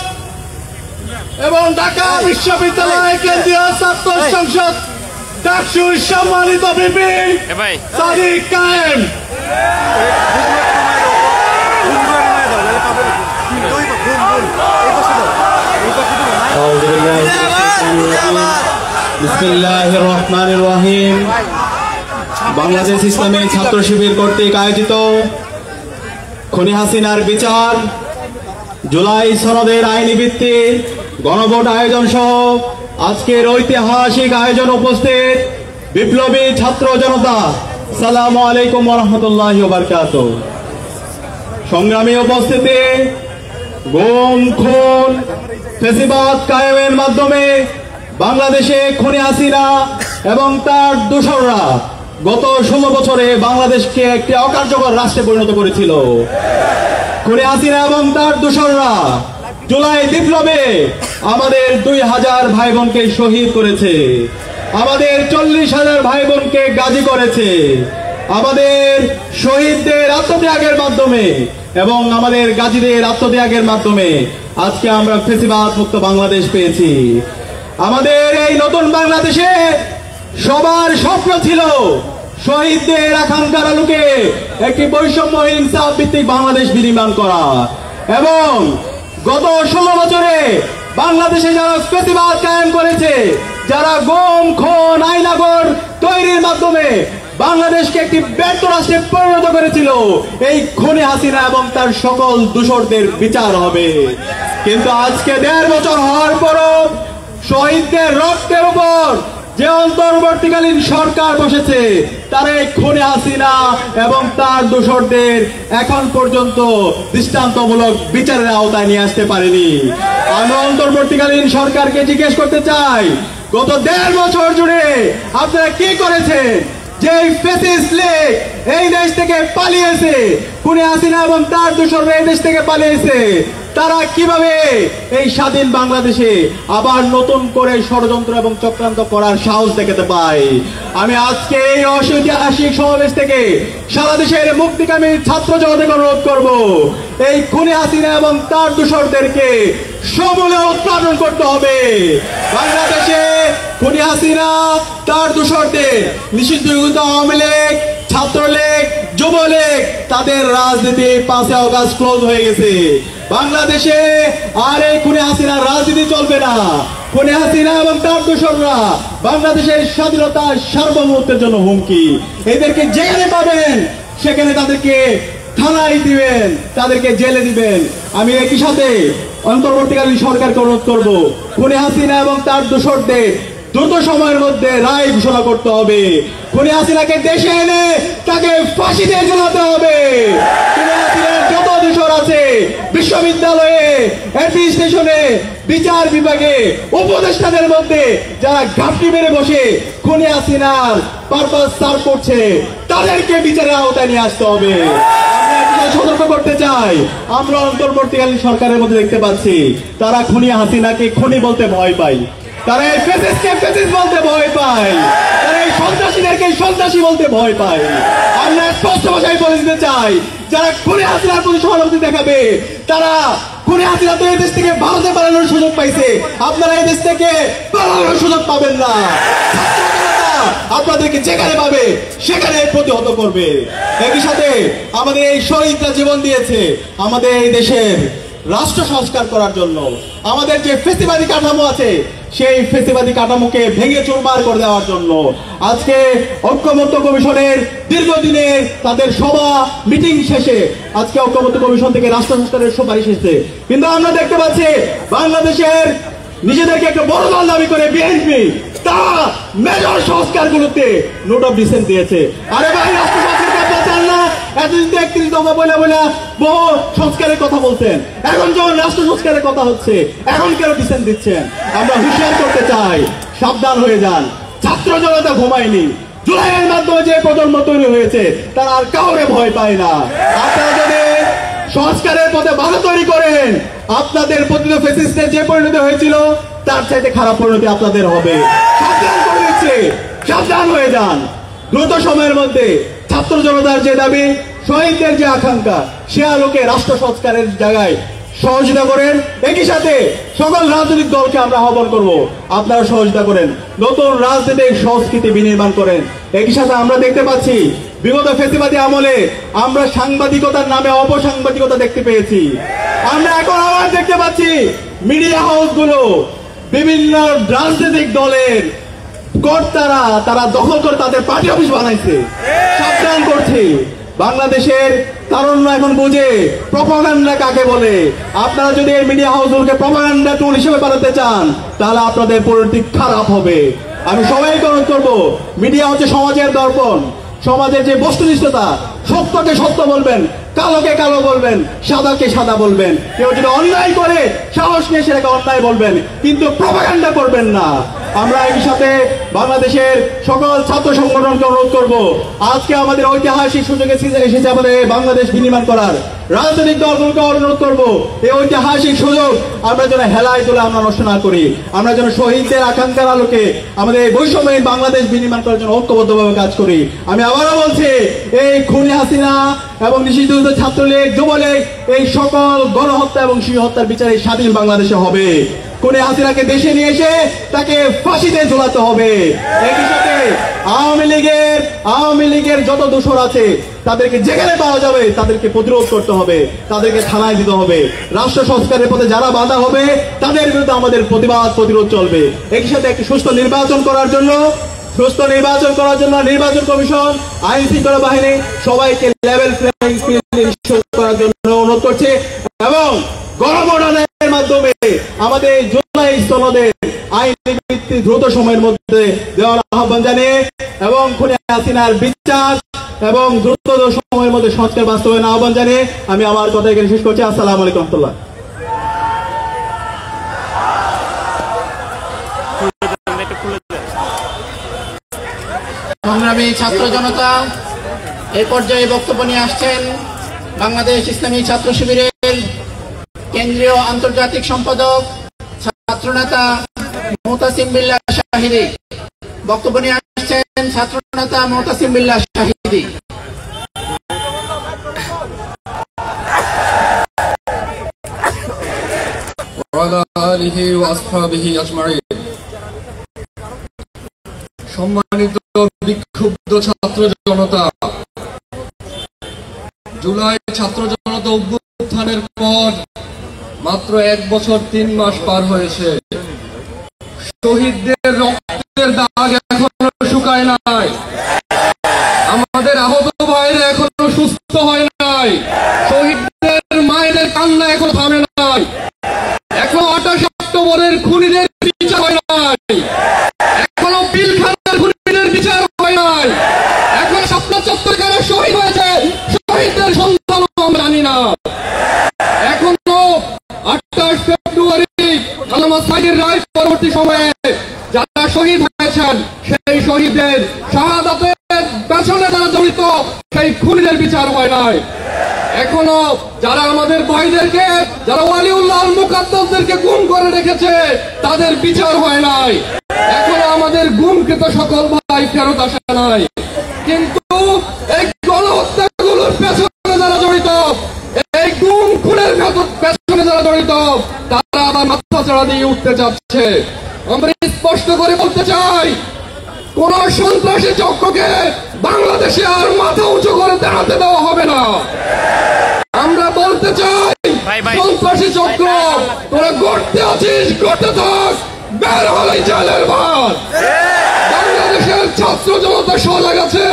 এবং ঢাকা বিশ্ববিদ্যালয় কেন্দ্রীয় ছাত্র সংসদ ডাকসুর সম্মানিত ভিপি সাদিক কায়েম। বিসমিল্লাহির রহমানির রহিম। বাংলাদেশ ইসলামী ছাত্র শিবির কর্তৃক আয়োজিত খুনি হাসিনার বিচার, জুলাই সনদের আইনি ভিত্তিক গণভোট আয়োজন সহ আজকের ঐতিহাসিক আয়োজন উপস্থিত বিপ্লবী ছাত্র জনতা, আসসালামু আলাইকুম ওয়া রাহমাতুল্লাহি ওয়া বারাকাতুহু। সংগ্রামী উপস্থিতি, গুম, খুন, ফ্যাসিবাদ কায়েমের মাধ্যমে বাংলাদেশে খুনি হাসিনা এবং তার দোসররা গত 16 বছরে বাংলাদেশকে একটি অকার্যকর রাষ্ট্রে পরিণত করেছিল। খুনি হাসিনা এবং তার দোসররা জুলাই বিপ্লবে আমাদের 2000 ভাই বোনকে শহীদ করেছে, আমাদের 40,000 ভাই বোনকে গাজী করেছে। আমাদের শহীদদের আত্মত্যাগের মাধ্যমে এবং আমাদের গাজীদের আত্মত্যাগের মাধ্যমে আজকে আমরা ফ্যাসিবাদ মুক্ত বাংলাদেশ পেয়েছি। আমাদের এই নতুন বাংলাদেশে সবার স্বপ্ন ছিল শহীদদের আকাঙ্ক্ষার আলোকে একটি বৈষম্যহীন ইনসাফ ভিত্তিক বাংলাদেশ বিনির্মাণ করা, এবং গত 16 বছরে বাংলাদেশে যারা ফ্যাসিবাদ কায়েম করেছে, যারা গুম, খুন, আইনাগর তৈরির মাধ্যমে বাংলাদেশকে একটি ব্যর্থ রাষ্ট্রে পরিণত করেছিল, এই খুনি হাসিনা এবং তার সকল দোসরদের বিচার হবে। কিন্তু আজকে 1.5 বছর হওয়ার পরও শহীদদের রক্তের উপর যে অন্তর্বর্তীকালীন সরকার বসেছে, তারা এই খুনি হাসিনা এবং তার দোসরদের এখন পর্যন্ত দৃষ্টান্তমূলক বিচারের আওতায় নিয়ে আসতে পারেনি। আমি অন্তর্বর্তীকালীন সরকারকে জিজ্ঞেস করতে চাই, গত 1.5 বছর জুড়ে আপনারা কি করেছেন? যে ফ্যাসিস্ট লীগ এই দেশ থেকে পালিয়েছে, খুনি হাসিনা এবং তার দোসররা এই দেশ থেকে পালিয়েছে, তারা কিভাবে এই স্বাধীন বাংলাদেশে আবার নতুন করে ষড়যন্ত্র এবং চক্রান্ত করার সাহস দেখাতে পায়? আমি আজকে এই ঐতিহাসিক সমাবেশ থেকে সারা দেশের মুক্তিকামী ছাত্র জগৎকে অনুরোধ করব, এই খুনি হাসিনা এবং তার দোসরদেরকে সমূলে উৎপাদন করতে হবে। বাংলাদেশে খুনি হাসিনা তার দোসরদের নিষিদ্ধ আওয়ামী লীগ, ছাত্রলীগ, যুবলীগ তাদের রাজনীতি 5 আগস্ট ক্লোজ হয়ে গেছে। বাংলাদেশে আর এই খুনি হাসিনার রাজনীতি চলবে না। খুনি হাসিনা এবং তার দোসররা বাংলাদেশের স্বাধীনতা সার্বভৌমত্বের জন্য হুমকি। এদেরকে যেখানে পাবেন সেখানে তাদেরকে থানায় দিবেন, তাদেরকে জেলে দিবেন। আমি একই সাথে অন্তর্বর্তীকালীন সরকারকে অনুরোধ করব, খুনি হাসিনা এবং তার দোসরদের দ্রুত সময়ের মধ্যে রায় ঘোষণা করতে হবে। খুনি হাসিনাকে দেশে এনে তাকে ফাঁসিতে ঝুলাতে হবে। খুনি হাসিনার যত দোসর আছে বিশ্ববিদ্যালয়ে, এমপি স্টেশনে, বিচার বিভাগে, উপদেষ্টাদের মধ্যে যারা ঘাপটি মেরে বসে খুনি হাসিনার পারপাস সার্ভ করছে তাদেরকে বিচারের আওতায় নিয়ে আসতে হবে। সতর্ক করতে চাই, আমরা অন্তর্বর্তীকালীন সরকারের মধ্যে দেখতে পাচ্ছি তারা খুনি হাসিনাকে খুনি বলতে ভয় পায়, তারা এই ফ্যাসিস্টকে ফ্যাসিস্ট বলতে ভয় পায়, তারা এই সন্ত্রাসীদেরকে সন্ত্রাসী বলতে ভয় পায়। আমরা স্পষ্ট ভাষায় বলে দিতে চাই, যারা খুনি হাসিনার প্রতি সহানুভূতি দেখাবে তারা খুনি হাসিনা তো এই দেশ থেকে ভারতে পালানোর সুযোগ পাইছে, আপনারা এই দেশ থেকে পালানোর সুযোগ পাবেন না। আপনাদেরকে যেখানে পাবে সেখানে প্রতিহত করবে। একই সাথে আমাদের এই শহীদরা জীবন দিয়েছে আমাদের এই দেশের রাষ্ট্র সংস্কার করার জন্য। আমাদের যে ফেসিবাদী কাঠামো আছে সেই ফেসিবাদী কাঠামোকে ভেঙে চুরমার করে দেওয়ার জন্য আজকে ঐক্যমত্য কমিশনের দীর্ঘদিনের তাদের সভা মিটিং শেষে আজকে ঐক্যমত্য কমিশন থেকে রাষ্ট্র সংস্কারের সুপারিশ এসেছে। কিন্তু আমরা দেখতে পাচ্ছি বাংলাদেশের নিজেদেরকে একটা বড় দল দাবি করে বিএনপি তারা মেজর সংস্কারগুলোতে নোট অফ ডিসেন্ট দিয়েছে। আরে ভাই, রাষ্ট্র সংস্কার করতে চান না? এতদিন তো 31 দফা বলে বহু সংস্কারের কথা বলছেন, এখন যখন রাষ্ট্র সংস্কারের কথা হচ্ছে এখন কেন ডিসেন্ট দিচ্ছেন? আমরা হুঁশিয়ার করতে চাই, সাবধান হয়ে যান। ছাত্র জনতা ঘুমায়নি, জুলাইয়ের মাধ্যমে যে প্রজন্ম তৈরি হয়েছে তারা আর কাউরে ভয় পায় না। আপনারা যদি সংস্কারের পথে বাধা তৈরি করেন আপনাদের প্রতি ফ্যাসিস্টের যে পরিণতি হয়েছিল তার চাইতে খারাপ পরিণতি আপনাদের হবে। সাবধান করে দিচ্ছে, সাবধান হয়ে যান। দ্রুত সময়ের মধ্যে ছাত্র জনতার যে দাবি, শহীদদের যে আকাঙ্ক্ষা, সে আলোকে রাষ্ট্র সংস্কারের জায়গায় সহযোগিতা করেন। একই সাথে সকল রাজনৈতিক দলকে আমরা আহ্বান করব, আপনারা সহযোগিতা করেন, নতুন রাজনৈতিক সংস্কৃতি বিনির্মাণ করেন। একই সাথে আমরা দেখতে পাচ্ছি বিগত ফ্যাসিবাদী আমলে আমরা সাংবাদিকতার নামে অপসাংবাদিকতা দেখতে পেয়েছি। আমরা এখন আবার দেখতে পাচ্ছি মিডিয়া হাউসগুলো বিভিন্ন রাজনৈতিক দলের কর্তারা তারা দখল করে তাদের পার্টি অফিস বানাইছে। সাবধান করছি, বাংলাদেশের তারুণ্য এখন বুঝে প্রপাগান্ডা কাকে বলে। আপনারা যদি এই মিডিয়া হাউসগুলোকে প্রপাগান্ডা টুল হিসেবে বানাতে চান তাহলে আপনাদের পরিণতি খারাপ হবে। আমি সবাইকে অনুরোধ করবো, মিডিয়া হচ্ছে সমাজের দর্পণ, সমাজের যে বস্তুনিষ্ঠতা, সত্যকে সত্য বলবেন, কালোকে কালো বলবেন, সাদাকে সাদা বলবেন। কেউ যদি অন্যায় করে সাহস নিয়ে সেটাকে অন্যায় বলবেন, কিন্তু প্রপাগান্ডা করবেন না। আমরা এই সাথে বাংলাদেশের সকল ছাত্র সংগঠনকে অনুরোধ করব, আজকে আমাদের ঐতিহাসিক সুযোগ এসেছে আমাদের বাংলাদেশ বিনির্মাণ করার। রাজনৈতিক দলগুলোকে অনুরোধ করব, এই ঐতিহাসিক সুযোগ আমরা যেন হেলায় তুলে আমরা নষ্ট না করি। আমরা যেন শহীদদের আকাঙ্ক্ষার আলোকে আমাদের বৈষম্যহীন বাংলাদেশ বিনির্মাণ করার জন্য ঐক্যবদ্ধভাবে কাজ করি। আমি আবারও বলছি, এই খুনি হাসিনা এবং নিষিদ্ধ ছাত্রলীগ, যুবলীগ, এই সকল গণহত্যা এবং শিশু হত্যার বিচারে স্বাধীন বাংলাদেশে হবে। খুনি হাসিনাকে দেশে নিয়ে এসে তাকে ফাঁসিতে ঝোলাতে হবে। একই সাথে আওয়ামী লীগের যত দোষর আছে তাদেরকে যেখানে পাওয়া যাবে তাদেরকে প্রতিরোধ করতে হবে, তাদেরকে থানায় দিতে হবে। রাষ্ট্র সংস্কারের পথে যারা বাধা হবে তাদের বিরুদ্ধে আমাদের প্রতিরোধ চলবে। একই সাথে একটি সুষ্ঠু নির্বাচন করার জন্য নির্বাচন কমিশন, আইন শৃঙ্খলা বাহিনী সবাইকে লেভেল প্লেইং ফিল্ড করার জন্য অনুরোধ করছে এবং গণভোটের মাধ্যমে আমাদের জুলাই স্থলদের আইন ভিত্তিক দ্রুত সময়ের মধ্যে দেওয়ার আহ্বান জানিয়ে এবং খুনি হাসিনার বিচার এবং দ্রুত সময়ের মধ্যে সংস্কার বাস্তবায়নের আহ্বান জানিয়ে আমি আমার কথা এখানে শেষ করছি। আসসালামু আলাইকুম রহমতুল্লাহ। সংগ্রামী ছাত্র জনতা, এই পর্যায়ে বক্তব্য নিয়ে আসছেন বাংলাদেশ ইসলামী ছাত্র শিবিরের কেন্দ্রীয় আন্তর্জাতিক সম্পাদক ছাত্রনেতা মুতাসিম বিল্লাহ শাহিদি। বক্তব্য নিয়ে আসছেন ছাত্রনেতা মুতাসিম বিল্লাহ শাহিদি। وعلى آله وأصحابه أجمعين সম্মানিত বিক্ষুব্ধ ছাত্র জনতা, জুলাই ছাত্র জনতা অভ্যুত্থানের পর মাত্র 1 বছর 3 মাস পার হয়েছে। শহীদদের রক্তের দাগ এখনো শুকায় নাই, আমাদের আহত ভাইরা এখনো সুস্থ হয় নাই, শহীদদের মায়েদের কান্না এখনো থামে নাই, এখনো 28 অক্টোবরের খুনিদের বিচার হয় নাই, এখনো পিলখানার খুনিদের বিচার হয় নাই, এখন শাপলা চত্বরে যারা শহীদ হয়েছে শহীদদের সন্তানও আমরা জানি না। এখনো 28 ফেব্রুয়ারি আল্লামা সাইদের রায় পরবর্তী সময়ে যারা শহীদ হয়েছেন সেই শহীদদের শাহাদাতের পেছনে যারা জড়িত সেই খুনিদের বিচার হয় নাই। এখনো যারা আমাদের ভাইদেরকে, যারা ওয়ালিউল্লাহ মুকাদ্দাসদেরকে গুম করে রেখেছে তাদের বিচার হয় নাই। এখনো আমাদের গুমকৃত সকল ভাই ফেরত আসে নাই। কিন্তু এই গণহত্যাগুলোর পেছনে যারা জড়িত, এই গুম খুনের পেছনে যারা জড়িত তারা আবার মাথা চাড়া দিয়ে উঠতে যাচ্ছে। আমরা স্পষ্ট করে বলতে চাই, কোন সন্ত্রাসী চক্রকে বাংলাদেশে আর মাথা উঁচু করে দাঁড়াতে দেওয়া হবে না। আমরা বলতে চাই, সন্ত্রাসী চক্র তোরা গড়তে আছিস, গড়তে থাক, বের হলেই জেলের ভাত। বাংলাদেশের ছাত্র জনতা সজাগ আছে,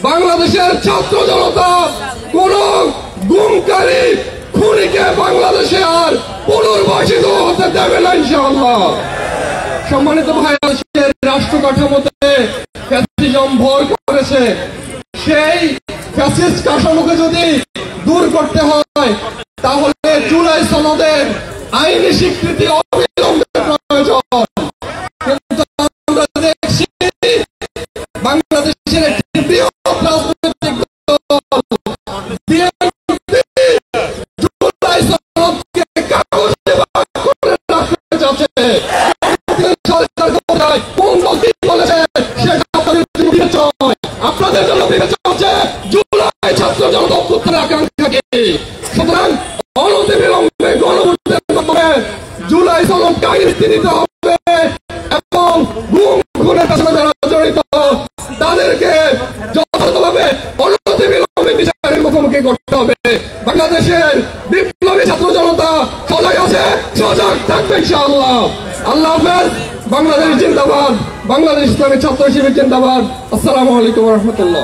বাংলাদেশের ছাত্র জনতা কোন গুমকারী খুনিকে বাংলাদেশে আর পুনর্বাসিত হতে দেবে না ইনশাআল্লাহ। সম্মানিত ভাই, রাষ্ট্র কাঠামোতে ফ্যাসিজম ভর করেছে, সেই ফ্যাসিস্ট কাঠামোকে যদি দূর করতে হয় তাহলে জুলাই সনদের আইনি স্বীকৃতি অবিলম্বে প্রয়োজন। কিন্তু আমরা দেখছি বাংলাদেশের একটি বৃহৎ রাজনৈতিক দল বিএনপি জুলাই সনদকে কাগজে ভাগ করে রাখতে যাচ্ছে। আপনাদের জন্য বিবেচনা হচ্ছে জুলাই ছাত্র জনতা অভ্যুত্থানের আকাঙ্ক্ষাকে। সুতরাং অনতিবিলম্বে গণভোটের মাধ্যমে জুলাই সনদকে আইনভিত্তি দিতে হবে এবং গুম খুনের পেছনে যারা জড়িত তাদেরকে যথাযথভাবে অনতিবিলম্বে বিচারের মুখোমুখি করতে হবে। বাংলাদেশের বিপ্লবী ছাত্র জনতা সজাগ আছে, সজাগ থাকবে ইনশাআল্লাহ। আল্লাহ হাফেজ। বাংলাদেশ জিন্দাবাদ, বাংলাদেশ ইসলামী ছাত্র শিবির জিন্দাবাদ। আসসালামু আলাইকুম ওয়া রাহমাতুল্লাহ।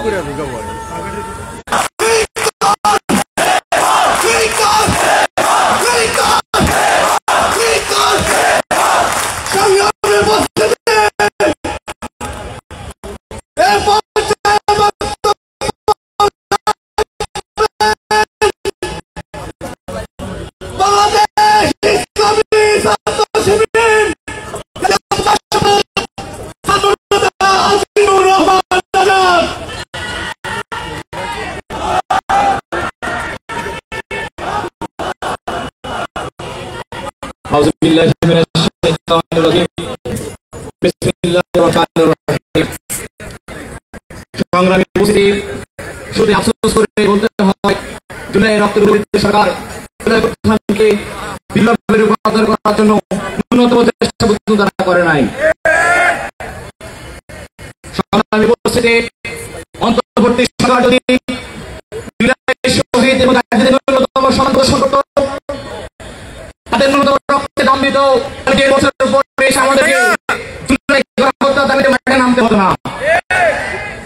সংগ্রামী উপস্থিতি, শুধু আফসোস করে বলতে হয় জুলাই রক্তের বিরুদ্ধে সরকার জুলাই অভ্যুত্থানকে বিপ্লবের রূপান্তর করার জন্য ন্যূনতম চেষ্টা পর্যন্ত তারা করে নাই। সংগ্রামী উপস্থিতি, অন্তর্বর্তী সরকার যদি শহীদ এবং ন্যূনতম সম্মান প্রদর্শন করত, তাদের ন্যূনতম রক্তে দাম দিত, 1 বছরের পরে আমাদেরকে জুলাই গণহত্যা দাবিতে মাঠে নামতে হতো না।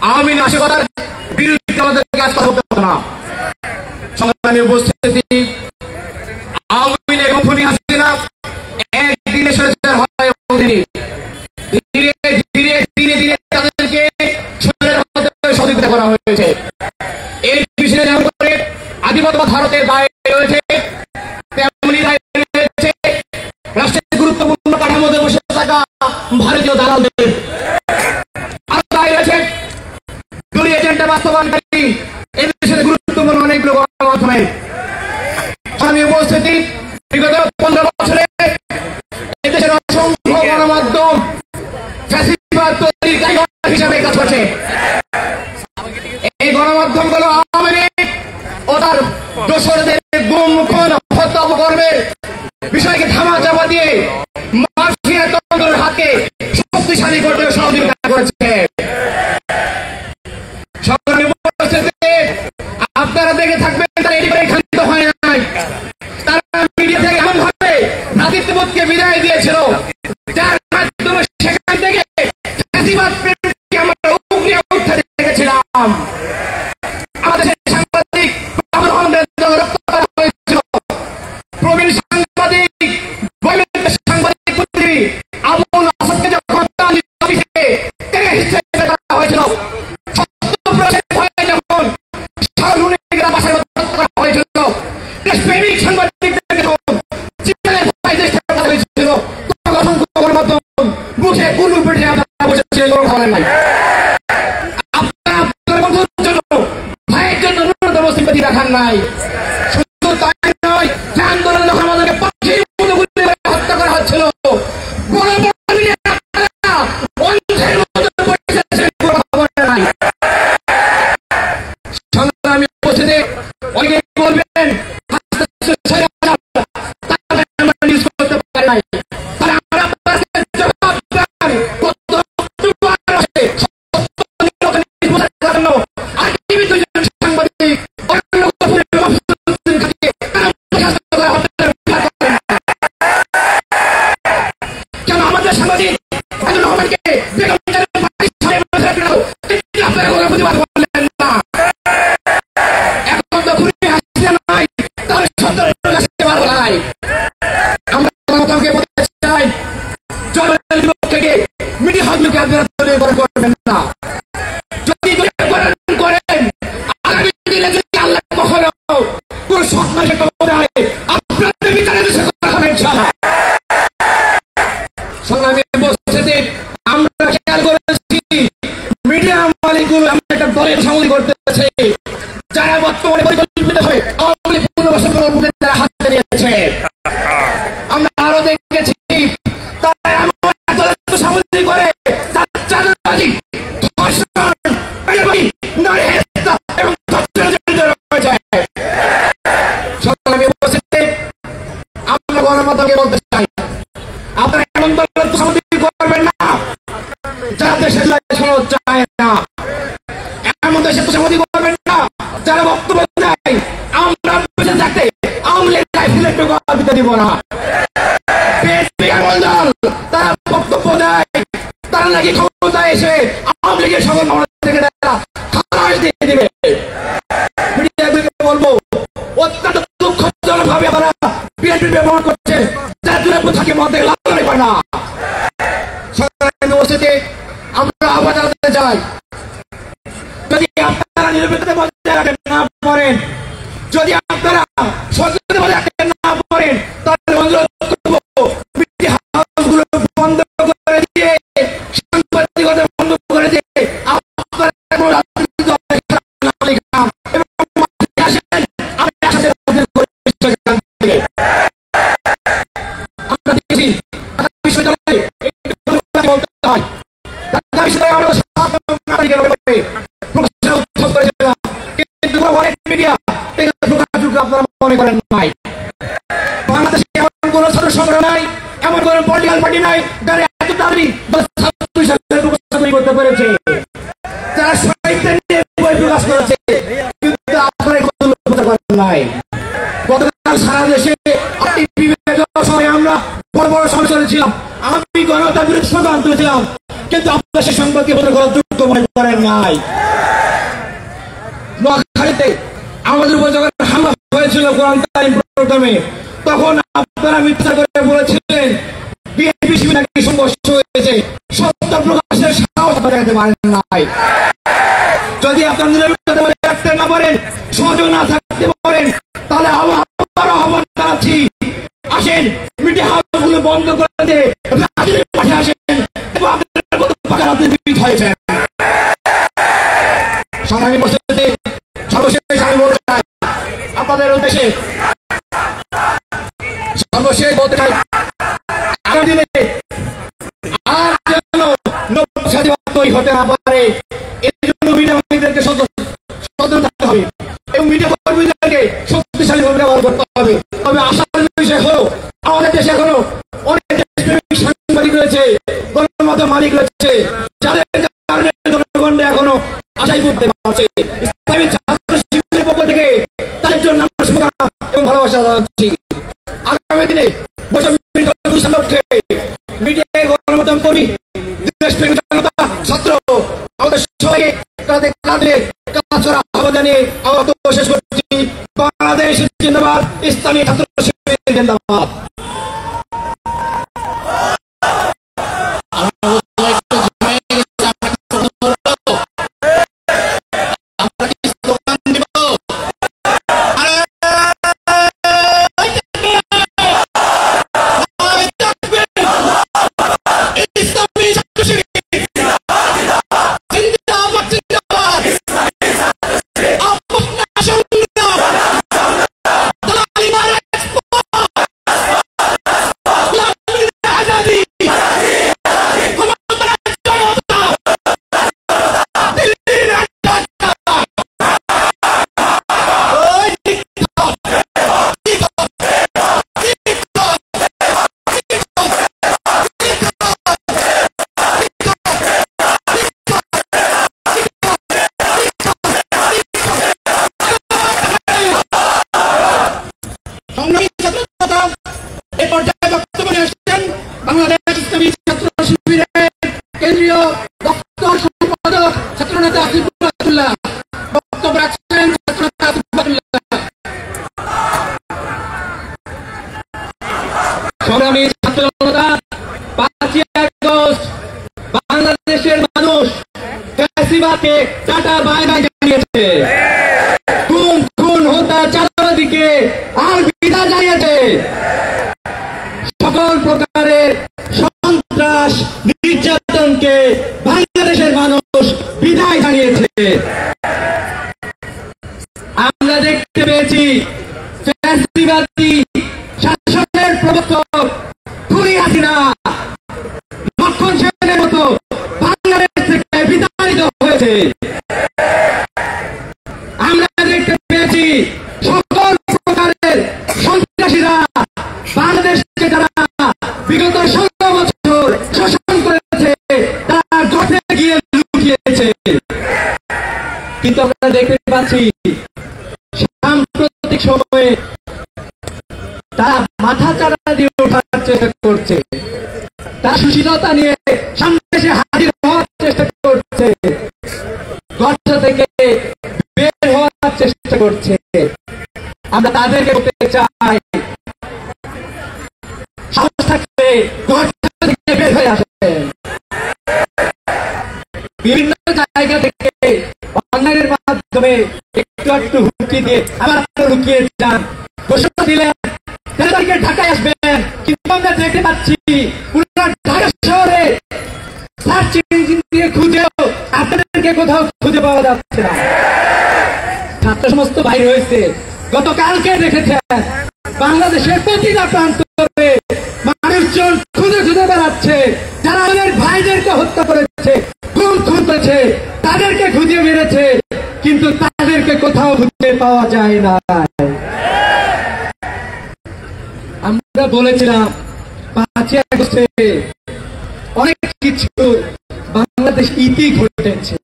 আওয়ামী নাশকতার বিরুদ্ধে আমাদেরকে কাজ করতে হতো না। সংগ্রামী উপস্থিতি, আওয়ামী লীগ এবং খুনি হাসিনা একদিনে স্বৈরাচার হয়, ধীরে ধীরে ধীরে ধীরে তাদেরকে সহযোগিতা করা হয়েছে। এর পিছনে যেমন করে আধিপত্যবাদ ভারতের দায় রয়েছে, তেমনি দায় রয়েছে রাষ্ট্রের গুরুত্বপূর্ণ কাঠামোতে বসে থাকা ভারতীয় দালালদের। আর দায় রয়েছে দলীয় এজেন্ডা বাস্তবায়নকারী এই দেশের গুরুত্বপূর্ণ অনেকগুলো গণমাধ্যমের। আমি উপস্থিতি, বিগত 15 বছরে এদেশের অসংখ্য গণমাধ্যম ফ্যাসিবাদ তৈরির কারিগর হিসাবে কাজ করছে। এই গণমাধ্যমগুলো আওয়ামী লীগ ও তার দোসরদের গুম খুন হত্যা অপকর্মের বিষয়কে ধামাচাপা দিয়ে মাফিয়া তন্ত্রের হাতকে শক্তিশালী করতে সহযোগিতা করেছে। বিদায় দিয়েছিল, যার মাধ্যমে সেখান থেকে ফ্যাসিবাদ প্রেমকে আমরা উপরে উঠতে দেখেছিলাম। আমাদের সাংবাদিক হয়েছিল, প্রবীণ সাংবাদিক সাংবাদিক আবুল আসাদকে যখন হয়েছিল, যখন হয়েছিল দেশপ্রেমিক সাংবাদিকদের হয়েছিল, মুখে গুলু পেটে আপনারা বসেছিলেন, খবর নাই। আপনারা আপনার বন্ধুর জন্য, ভাইয়ের জন্য ন্যূনতম সিম্পাথি রাখার নাই। শুধু তাই নয়, যে আন্দোলন যখন আমাদেরকে পাখির মতো গুলি করে হত্যা করা হচ্ছিল, বড় বড় আপনারা অন্ধের মতো বসেছিলেন, কোনো খবর নাই। সংগ্রামী উপস্থিতি, অনেকে বলবেন নিউজ করতে পারে নাই, আমরা খেয়াল করেছি মিডিয়া মালিকগুলো একটা দলের সামগ্রী করতেছে, যারা বর্তমানে পরিকল্পিত হয়ে আওয়ামী লীগ পুনর্বাসন তারা হাতে নিয়েছে। আমরা আরো দেখেছি তারা এমন দলের সামগ্রী করে চাঁদাবাজি, ধর্ষণ, নারী হত্যা এবং আমরা গণমাধ্যমকে বলতে চাই, আপনারা এমন দলের সামগ্রী করবেন না যারা দেশের চায় না, এমন দেশের সামগ্রী করবেন না যারা বক্তব্য দেয় আমরা বেঁচে থাকতে আওয়ামী লীগ দিতে দিব না। তারা বক্তব্য দেয়, তারা নাকি ক্ষমতায় এসে আওয়ামী লীগের সকল মামলা থেকে খালাস দিয়ে দিবে। বলবো অত্যন্ত দুঃখজনক ভাবে আমরা বিএনপি ব্যবহার করছে, যারা দূরে থাকে মধ্যে লাগাতে পারে না। আমরা আহ্বান জানাতে চাই, যদি আপনারা নিরপেক্ষতা বজায় রাখতে না পারেন, যদি আপনারা সচেতন বজায় রাখতে না পারেন, তাহলে অনুরোধ করব মিডিয়া হাউসগুলো বন্ধ করে দিয়ে, সাংবাদিকতা বন্ধ করে দিয়ে আপনারা কোনো রাজনৈতিক দলের এবং আমরা দেখেছি বিশ্ববিদ্যালয়ে বলতে হয় আপনারা মনে করেন নাই, বাংলাদেশে এমন কোন ছাত্র সংগ্রাম নাই, এমন কোন পলিটিক্যাল পার্টি নাই যারা এত দাবি করতে পেরেছে, যারা সাহিত্যের নিয়ে বই প্রকাশ করেছে, কিন্তু আপনারা করতে নাই। গতকাল সারা দেশে সময় আমরা বড় বড় সমস্যা ছিলাম, আমি গণহত্যার বিরুদ্ধে স্লোগান তুলেছিলাম, কিন্তু আপনারা সে সংবাদকে করার যোগ্য মনে করেন নাই। নোয়াখালীতে আমাদের উপর যখন হামলা হয়েছিল কোরআন প্রোগ্রামে, তখন আপনারা মিথ্যা করে বলেছিলেন বিএনপি শিবির নাকি সংঘর্ষ হয়েছে, সত্য প্রকাশের সাহস দেখাতে পারেন নাই। যদি আপনারা নিরপেক্ষতা বজায় রাখতে না পারেন, সহযোগ না থাকতে পারেন, তাহলে আহ্বান জানাচ্ছি, আসেন মিডিয়া হাউসগুলো বন্ধ করে দিয়ে রাজনীতির পাশে আসেন এবং আপনারা কত পাকা রাজনীতিবিদ হয়েছেন। সংগ্রামী উপস্থিতি, সর্বশেষ আমি বলতে চাই আপনাদের উদ্দেশ্যে, সর্বশেষ বলতে চাই আগামী দিনে আর যেন হতে না পারে, এর জন্য মিডিয়া মালিকদেরকে সচেতন থাকতে হবে এবং মিডিয়া কর্মীদেরকে শক্তিশালী ভাবে ব্যবহার করতে হবে। তবে আশার বিষয় হলো আমাদের দেশে এখনো অনেক দেশপ্রেমিক সাংবাদিক রয়েছে, গণমাধ্যম মালিক রয়েছে, যাদের কারণে জনগণে এখনো আশাই করতে পারছে। ইসলামী ছাত্র শিবিরের পক্ষ থেকে তাদের জন্য আমরা শুভকামনা এবং ভালোবাসা জানাচ্ছি। আগামী দিনে মিডিয়ায় গণমাধ্যম কর্মী, দেশপ্রেমী জনতা, ছাত্র, আমাদের সবাইকে কাঁধে কাঁধে কাজ করা আহ্বান জানিয়ে আহত শেষ করছি। বাংলাদেশ জিন্দাবাদ, ইসলামী ছাত্র শিবির জিন্দাবাদ। বাংলাদেশ ইসলামী ছাত্র শিবিরের কেন্দ্রীয় দপ্তর সম্পাদক ছাত্রনেতা আসিফুল্লাহ বক্তব্য রাখছেন। ছাত্রনেতা আসিফুল্লাহ। সংগ্রামী ছাত্র জনতা, 5ই আগস্ট বাংলাদেশের মানুষ ফ্যাসিবাদকে টাটা বাই বাই জানিয়েছে। খুন খুন হত্যা চাঁদাবাজিকে আর বিদায় জানিয়েছে। সকল প্রকারের সন্ত্রাস নির্যাতনকে বাংলাদেশের মানুষ বিদায় জানিয়েছে। আমরা দেখতে পেয়েছি ফ্যাসিবাদী শাসনের প্রবর্তক খুনি হাসিনা লক্ষণ সেনের মতো বাংলাদেশ থেকে বিতাড়িত হয়েছে। আমরা দেখতে পেয়েছি সকল প্রকারের সন্ত্রাসীরা বাংলাদেশকে যারা বিগত 16 বছর শোষণ করেছে তারা গঠে গিয়ে লুকিয়েছে। কিন্তু আমরা দেখতে পাচ্ছি সাম্প্রতিক সময়ে তারা মাথা চাড়া দিয়ে ওঠার চেষ্টা করছে, তারা সুশীলতা নিয়ে সামনে এসে হাজির হওয়ার চেষ্টা করছে, গঠা থেকে বের হওয়ার চেষ্টা করছে। আমরা তাদেরকে বলতে চাই, সাহস থাকলে গঠা থেকে বের হয়ে আসেন। বিভিন্ন জায়গা থেকে অনলাইনের মাধ্যমে একটু একটু হুমকি দিয়ে আবার লুকিয়ে যান, ঘোষণা দিলেন 13 তারিখে ঢাকায় আসবেন, কিন্তু আমরা দেখতে পাচ্ছি ঢাকা শহরে সার্চ ইঞ্জিন দিয়ে খুঁজেও আপনাদেরকে কোথাও খুঁজে পাওয়া যাচ্ছে না। ছাত্র সমস্ত বাইরে হয়েছে। গতকালকে দেখেছেন বাংলাদেশের প্রতিটা প্রান্তরে মানুষজন খুঁজে খুঁজে বেড়াচ্ছে, যারা আমাদের ভাইদেরকে হত্যা করেছে, খুন করেছে, তাদেরকে খুঁজে মেরেছে, কিন্তু তাদেরকে কোথাও খুঁজে পাওয়া যায় না। আমরা বলেছিলাম 5ই আগস্টে অনেক কিছু বাংলাদেশ ইতি ঘটেছে,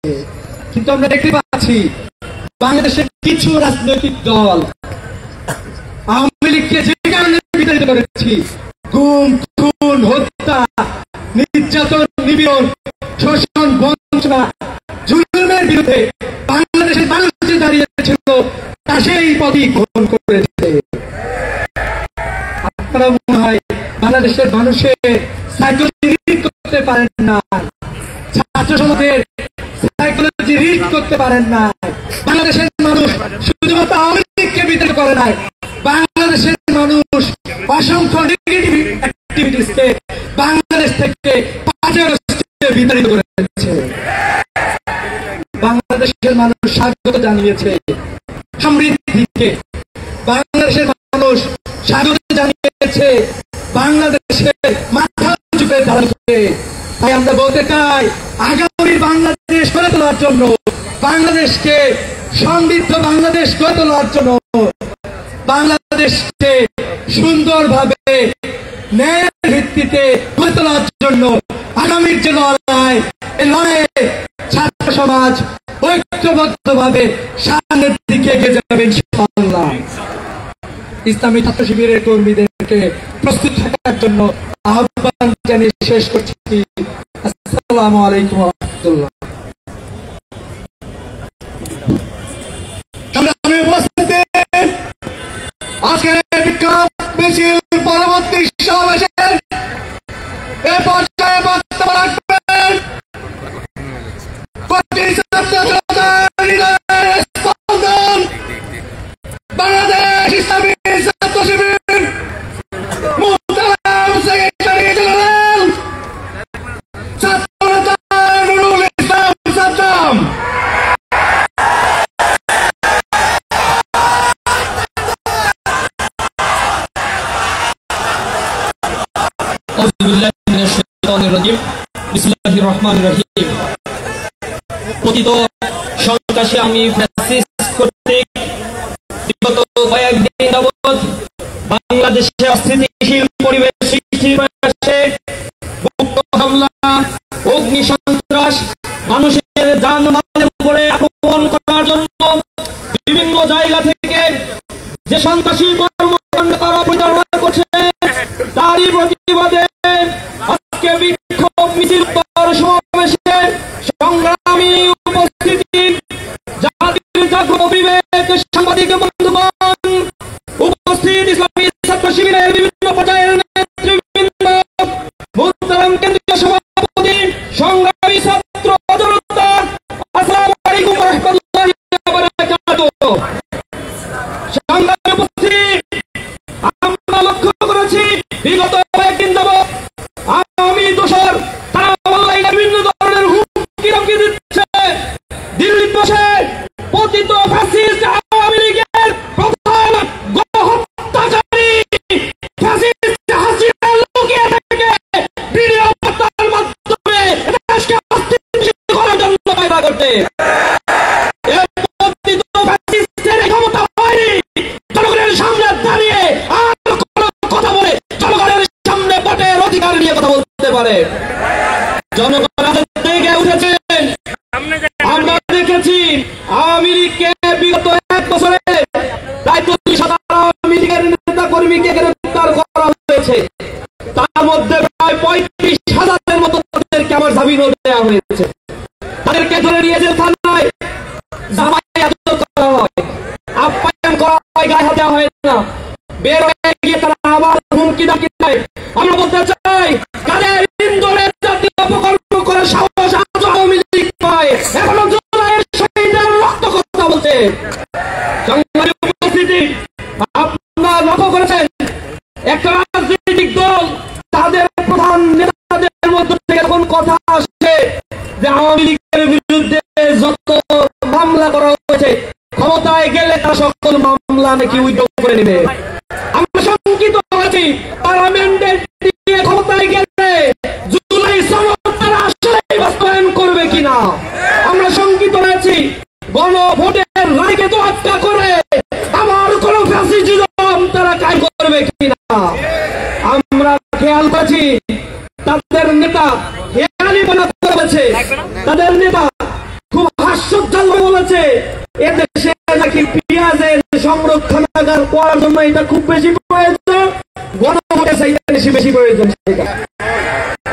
কিন্তু আমরা দেখতে পাচ্ছি বাংলাদেশের কিছু রাজনৈতিক দল আওয়ামী লীগকে যে কারণে বিতাড়িত করেছি, গুম খুন হত্যা নির্যাতন নিপীড়ন শোষণ বঞ্চনা জুলুমের বিরুদ্ধে বাংলাদেশের মানুষ যে দাঁড়িয়েছিল তা সেই পথই গ্রহণ করেছে। আপনারা মনে হয় বাংলাদেশের মানুষের সাইকোলজি রিড করতে পারেন না, ছাত্র সমাজের সাইকোলজি রিড করতে পারেন না। বাংলাদেশের মানুষ শুধুমাত্র আওয়ামী লীগকে বিতাড়িত করে নাই, বাংলাদেশের মানুষ অসংখ্য নেগেটিভ অ্যাক্টিভিটিসকে বাংলাদেশ থেকে 5ই আগস্টে বিতাড়িত করেছে। বাংলাদেশের মানুষ স্বাগত জানিয়েছে সমৃদ্ধিকে, বাংলাদেশের মানুষ স্বাগত জানিয়েছে বাংলাদেশের মাথা উঁচু করে দাঁড়াতে। তাই আমরা বলতে চাই, আগামী বাংলাদেশ গড়ে তোলার জন্য, বাংলাদেশকে সমৃদ্ধ বাংলাদেশ গড়ে তোলার জন্য, বাংলাদেশকে সুন্দরভাবে ন্যায়ের ভিত্তিতে গড়ে তোলার জন্য আগামীর যে লড়াই, এই লড়াইয়ে ছাত্র সমাজ ঐক্যবদ্ধভাবে সামনের দিকে এগিয়ে যাবে ইনশাআল্লাহ। ইসলামী ছাত্র শিবিরের কর্মীদের আমাদেরকে প্রস্তুত থাকার জন্য আহ্বান জানিয়ে শেষ করছি। আসসালামু আলাইকুম ওয়া রাহমাতুল্লাহ। সংগ্রামী উপস্থিতি, আজকের বিক্ষোভ মিছিল পরবর্তী সমাবেশের এ পর্যায়ে বক্তব্য রাখবেন ছাত্র জনতার হৃদয়ের স্পন্দন, বাংলাদেশ ইসলামী ছাত্র শিবির মুহতারাম সেক্রেটারি জেনারেল ছাত্র নেতা নুরুল ইসলাম সাদ্দাম। বিসমিল্লাহির রহমানির রহিম। পতিত সন্ত্রাসী আমি ফ্যাসিস্ট কর্তৃক বিগত কয়েকদিন যাবৎ বাংলাদেশে অস্থিতিশীল পরিবেশ সৃষ্টির প্রয়াসে গুপ্ত হামলা, অগ্নি সন্ত্রাস, মানুষের যানবাহনের উপরে আক্রমণ করার জন্য বিভিন্ন জায়গা থেকে যে সন্ত্রাসী কর্মকাণ্ড তারা পরিচালনা করছে, তারই প্রতিবাদে আজকে বিক্ষোভ মিছিল সমাবেশে সংগ্রামী উপস্থিতি, জাতির জাগ্রত বিবেক, সাংবাদিক বন্ধুগণ, উপস্থিত ইসলামী ছাত্র শিবিরের বিভিন্ন পর্যায়ের নেতৃবৃন্দ, মুহতারাম কেন্দ্রীয় সভাপতি, সংগ্রামী ছাত্র জনতা, আসসালামু আলাইকুম ওয়া রাহমাতুল্লাহি ওয়া বারাকাতুহু। সংগ্রামী উপস্থিতি, আমরা লক্ষ্য করেছি বিগত কয়েকদিন যাবৎ আওয়ামী দোসর তারা অনলাইনে বিভিন্ন ধরনের হুমকি ধমকি দিচ্ছে। দিল্লি বসে পতিত ফ্যাসিস্ট আওয়ামী লীগের প্রধান গণহত্যাকারী ফ্যাসিস্ট হাসিনা লুকিয়ে থেকে ভিডিও বার্তার মাধ্যমে দেশকে অস্থিতিশীল করার জন্য কায়দা করছে। পতিত ফ্যাসিস্টের ক্ষমতা হয়নি জনগণের সামনে দাঁড়িয়ে আর কোনো কথা বলে জনগণের সামনে ভোটের অধিকার নিয়ে কথা বলতে পারে। জনগণ থেকে উঠেছে। আমরা দেখেছি আওয়ামী লীগকে বিগত 1 বছরে প্রায় 40,000 আওয়ামী লীগের নেতা কর্মীকে গ্রেফতার করা হয়েছে। তার মধ্যে প্রায় 35,000-এর মতো তাদেরকে আমার জামিনও দেওয়া হয়েছে। তাদেরকে ধরে নিয়ে যে থানায় জামাই আদর করা হয়, আপ্যায়ন করা হয়, গায়ে হাত দেওয়া হয় না। বের হয়ে গিয়ে তারা আবার হুমকি দামকি দেয়। আমরা বলতে চাই, কাদের ইন্ধনের জাতীয় অপকর্ম করে সাহস আজ আওয়ামী লীগ পায়, এখনো জুলাইয়ের শহীদের রক্ত কথা বলছে। সংগ্রামী উপস্থিতি, আপনারা লক্ষ্য করেছেন একটা রাজনৈতিক দল তাদের প্রধান নেতাদের মধ্য থেকে যখন কথা আসছে যে আওয়ামী লীগের বিরুদ্ধে যত মামলা করা হয়েছে, ক্ষমতায় গেলে তারা সকল মামলা নাকি উইথড্র করে নেবে। আমরা শঙ্কিত হয়েছি পার্লামেন্টের দিয়ে ক্ষমতায় গেলে জুলাই সনদ তারা আসলেই বাস্তবায়ন করবে কিনা। আমরা শঙ্কিত হয়েছি গণভোটের রায়কে তোয়াক্কা করে আবার কোন ফ্যাসিজম তারা কায়েম করবে কিনা। আমরা খেয়াল করছি তাদের নেতা হেয়ালিপনা করেছে, তাদের নেতা খুব হাস্যোজ্জ্বল বলেছে এদেশে নাকি পেঁয়াজের সংরক্ষণাগার করার জন্য এটা খুব বেশি প্রয়োজন, গণভোটের চাইতে বেশি প্রয়োজন।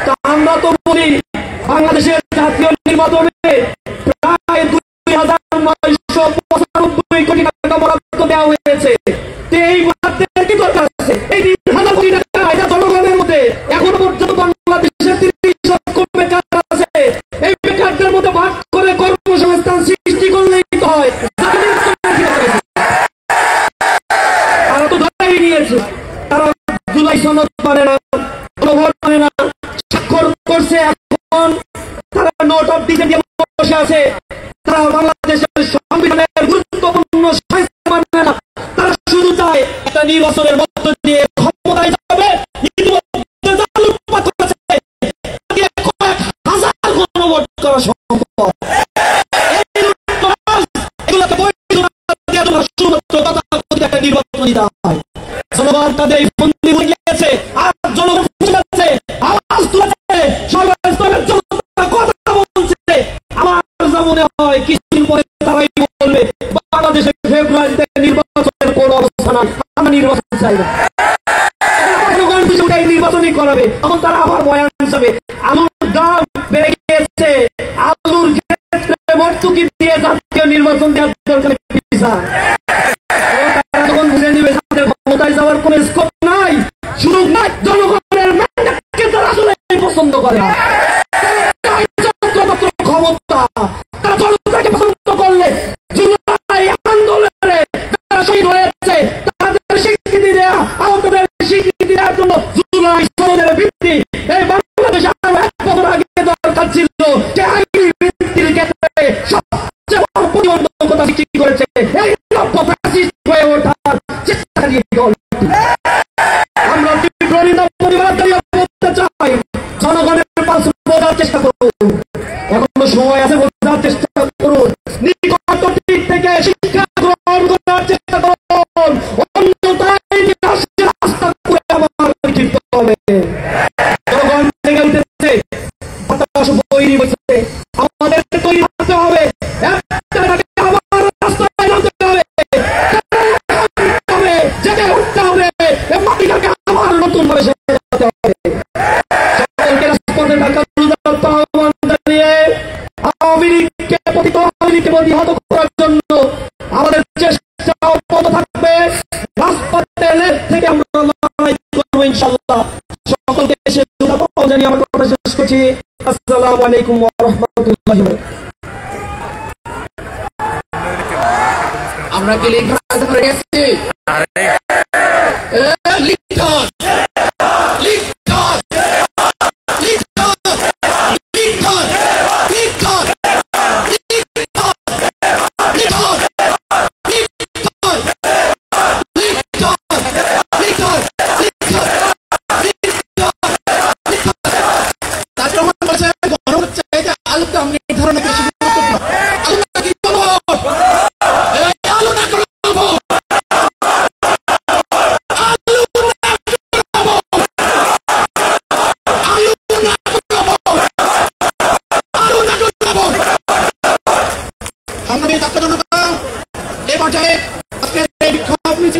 তা আমরা তো বলি বাংলাদেশের জাতীয় নির্বাচনে প্রায় 2,995 কোটি টাকা বরাদ্দ দেওয়া হয়েছে। এই বরাদ্দের কি দরকার আছে? এই 3,000 কোটি টাকা এটা জনগণের মধ্যে এখনো পর্যন্ত বাংলাদেশের 30 লক্ষ বেকার আছে। এই বেকারদের মধ্যে ভাগ করে কর্মসংস্থান সৃষ্টি করলেই তো হয়। তারা তো ধরেই নিয়েছে, তারা জুলাই সনদ মানে না, ভোট মানে না, স্বাক্ষর করছে। এখন তারা নোট অফ ডিসেন্ট বসে আছে। তারা বাংলাদেশের সংবিধানের গুরুত্বপূর্ণ সংস্কার মানে না। তারা শুধু চায় একটা নির্বাচনের মধ্য দিয়ে ক্ষমতায় যাবে। ইতিমধ্যে লুটপাট করেছে, কয়েক হাজার গণভোট করা সম্ভব। একটা নির্বাচন দিতে হয়। জনগণ তাদের বন্দী হয়ে গেছে, আর জনগণ ফুসে আওয়াজ তুলেছে, সর্বস্তরের জনতা কথা বলছে। আমার যা মনে হয় কিছুদিন পরে তারাই বলবে বাংলাদেশে ফেব্রুয়ারিতে নির্বাচনের কোন অবস্থা নাই, আমরা নির্বাচন চাই না। বাড়াবে, তখন তারা আবার বয়ান যাবে। আলুর দাম বেড়ে গিয়েছে, আলুর ক্ষেত্রে ভর্তুকি দিয়ে জাতীয় নির্বাচন দেওয়ার দরকার যখন বুঝে নিবে তাদের ক্ষমতায় যাওয়ার কোন স্কোপ নাই, সুযোগ নাই, জনগণের ম্যান্ডেটকে তারা আসলে পছন্দ করে না। ক্ষমতা তারা জনতাকে পছন্দ করলে জুলাই আন্দোলনে তারা শহীদ হয়েছে, তাদের স্বীকৃতি দেয়া, আহতদের স্বীকৃতি দেওয়ার জন্য জুলাই সনদের ভিত্তি এই বাংলাদেশে আরো 1 বছর আগে দরকার ছিল। যে আইনি ভিত্তির ক্ষেত্রে সবচেয়ে বড় প্রতিবন্ধকতা সৃষ্টি করেছে এই লক্ষ্য ফ্যাসিস্ট হয়ে ওঠার চেষ্টা দিয়ে আমরা তীব্র নিন্দা প্রতিবাদ করতে চাই। জনগণের পাশে বোঝার চেষ্টা করুন, এখনো সময় আছে, বোঝার চেষ্টা করুন, নিকট দিক থেকে শিক্ষা গ্রহণ করার চেষ্টা করুন, অন্যথায় রাস্তা করে আমার লিখতে হবে। জনগণ জেগে উঠেছে, বাতাস বৈরী হয়েছে, আমাদের তৈরি হতে হবে, আবার রাস্তায় নামতে হবে, জেগে উঠতে হবে, মাটিটাকে আবার নতুন ভাবে সাজাতে হবে। সকলকে রাজপথে থাকার আহ্বান জানিয়ে আওয়ামী লীগকে প্রতিহত করার জন্য আমাদের চেষ্টা অব্যাহত থাকবে। রাজপথে থেকে আমরা লড়াই করবো ইনশাআল্লাহ। সকলকে এসে জানিয়ে আমার কথা শেষ করছি। আসসালামু আলাইকুম ওয়া রাহমাতুল্লাহি ওয়া বারাকাতুহু। আমরা কি লিখতে করে গেছি?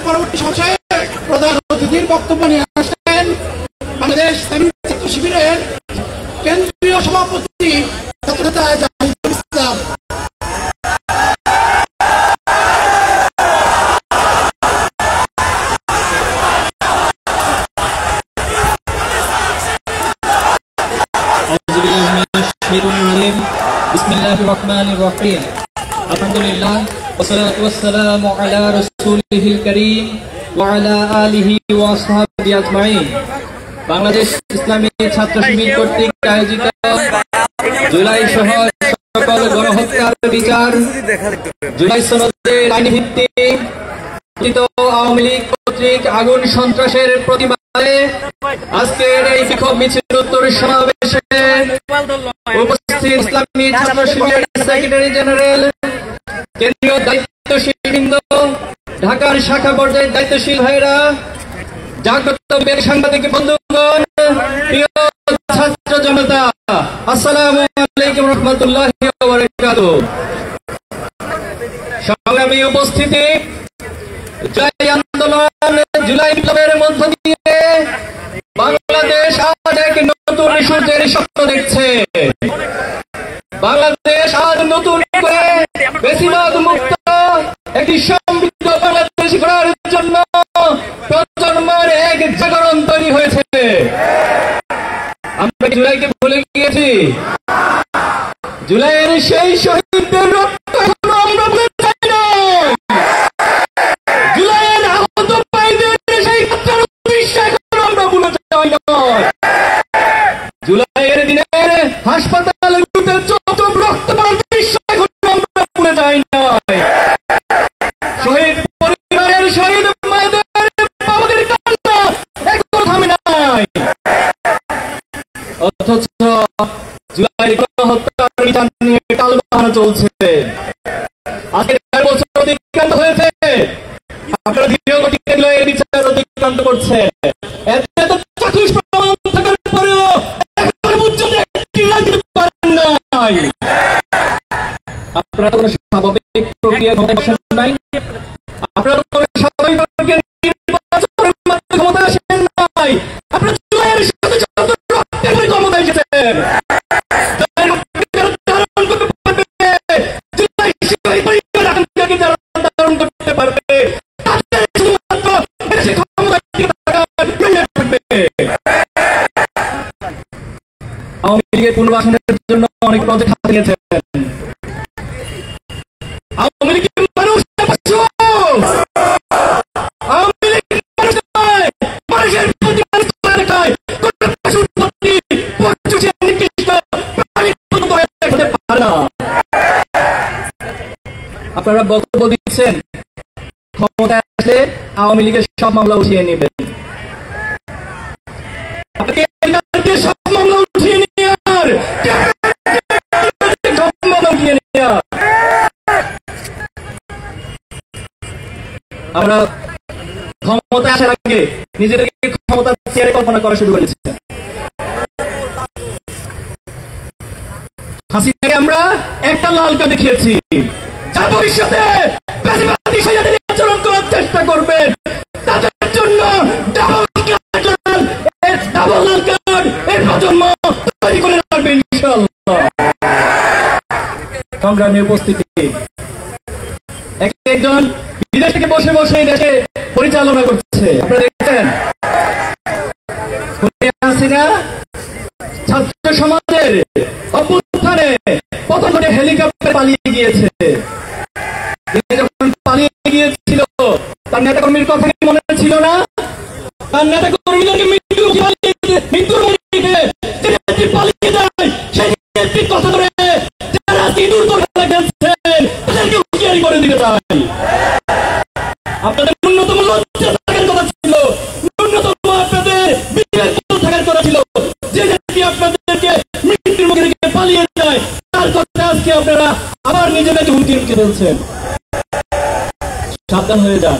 পরবর্তী সময়ে প্রধান অতিথির বক্তব্য নিয়ে আসছেন বাংলাদেশ ছাত্র শিবিরের কেন্দ্রীয় সভাপতি ডক্টর জাহিদুল ইসলাম। বিসমিল্লাহির রহমানির রহিম। আলহামদুলিল্লাহ والصلاة والسلام على رسوله الكريم وعلى آله وأصحابه أجمعين। বাংলাদেশ ইসলামী ছাত্র শিবির কর্তৃক আয়োজিত জুলাই সহ সকল গণহত্যার বিচার, জুলাই সনদের আইনি ভিত্তিক আওয়ামী লীগ কর্তৃক আগুন সন্ত্রাসের প্রতিবাদে আজকের এই বিক্ষোভ মিছিল উত্তর সমাবেশে উপস্থিত ইসলামী ছাত্র শিবিরের সেক্রেটারি জেনারেল, কেন্দ্রীয় দায়িত্বশীল বৃন্দ, ঢাকার শাখা পর্যায়ের দায়িত্বশীল ভাইরা, জাগ্রত সাংবাদিক বন্ধুগণ, প্রিয় ছাত্র জনতা, আসসালামু আলাইকুম রহমতুল্লাহি ওয়া বারাকাতুহু। সংগ্রামী উপস্থিতি, জুলাই আন্দোলন, জুলাই বিপ্লবের মধ্য দিয়ে বাংলাদেশ আজ এক নতুন সূর্যের স্বপ্ন দেখছে। বাংলাদেশ আজ নতুন করে বেশিরভাগ মুক্ত একটি সমৃদ্ধ বাংলাদেশ গড়ার জন্য প্রজন্মের এক জাগরণ তৈরি হয়েছে। আমরা জুলাইকে ভুলে গিয়েছি? জুলাইয়ের সেই শহীদদের রক্ত আমরা ভুলে যাই না। জুলাইয়ের আহত ভাইদের সেই বিশ্বাস আমরা ভুলে যাই না। জুলাইয়ের দিনের হাসপাতালে যত রক্ত বিশ্বাস আমরা ভুলে যাই না। শহীদ পরিবারের শহীদ মায়েদের বাবাদের কান্না একটু থামে নাই। অথচ জুলাই গণহত্যার বিচার নিয়ে টালবাহানা চলছে। আজকের 4 বছর অতিক্রান্ত হয়েছে, আপনারা ধীরে গতিতে জুলাইয়ের বিচার অতিক্রান্ত করছে। এতে তো চাক্ষুষ প্রমাণ থাকার পরেও এখন পর্যন্ত একটি রাজ্য পারেন নাই। আপনারা কোনো স্বাভাবিক প্রক্রিয়া বসেন নাই, আপনারা কোনো স্বাভাবিক প্রক্রিয়া নির্বাচনের মাধ্যমে ক্ষমতা আসেন নাই। আপনারা জুলাইয়ের সাথে করতে পারবে আওয়ামী লীগের পুনর্বাসনের জন্য অনেক প্রজেক্ট হাতে নিয়েছেন। আওয়ামী লীগের মানুষ আওয়ামী লীগের মানুষ নয়, মানুষের প্রতি মানুষ দেখায় আপনারা বক্তব্য দিচ্ছেন ক্ষমতায় আসলে আওয়ামী লীগের সব মামলা উঠিয়ে নেবেন। সব মামলা উঠিয়ে নেওয়ার আমরা ক্ষমতা আসার আগে নিজেদেরকে ক্ষমতা চেয়ারে কল্পনা করা শুরু করেছি। হাসিনাকে আমরা একটা লাল কার্ড দেখিয়েছি, যার ভবিষ্যতে আচরণ করার চেষ্টা করবেন তাদের জন্য ডাবল লাল কার্ড এর প্রজন্ম তৈরি করে রাখবে ইনশাআল্লাহ। সংগ্রামী উপস্থিতি, একজন বিদেশ থেকে বসে বসে দেশে পরিচালনা করছে, আপনারা দেখছেন। হাসিনা ছাত্র সমাজের অভ্যুত্থানে প্রথম থেকে হেলিকপ্টারে পালিয়ে গিয়েছে। যখন পালিয়ে গিয়েছিল তার নেতা কর্মীর কথা মনে ছিল না? তার নেতা কর্মীদেরকে পালিয়ে যায় সেই কথা ধরে যারা সিঁদুর খেলছেন তাদেরকে হুঁশিয়ারি করে দিতে চাই। আপনাদের ন্যূনতম লজ্জা থাকার কথা ছিল, ন্যূনতম আপনাদের বিবেক থাকার কথা ছিল। যে ব্যক্তি আপনাদেরকে মৃত্যুর মুখে রেখে পালিয়ে যায় তার কথা আজকে আপনারা আবার নিজেদেরকে হুমকি ফেলছেন। সাবধান হয়ে যান।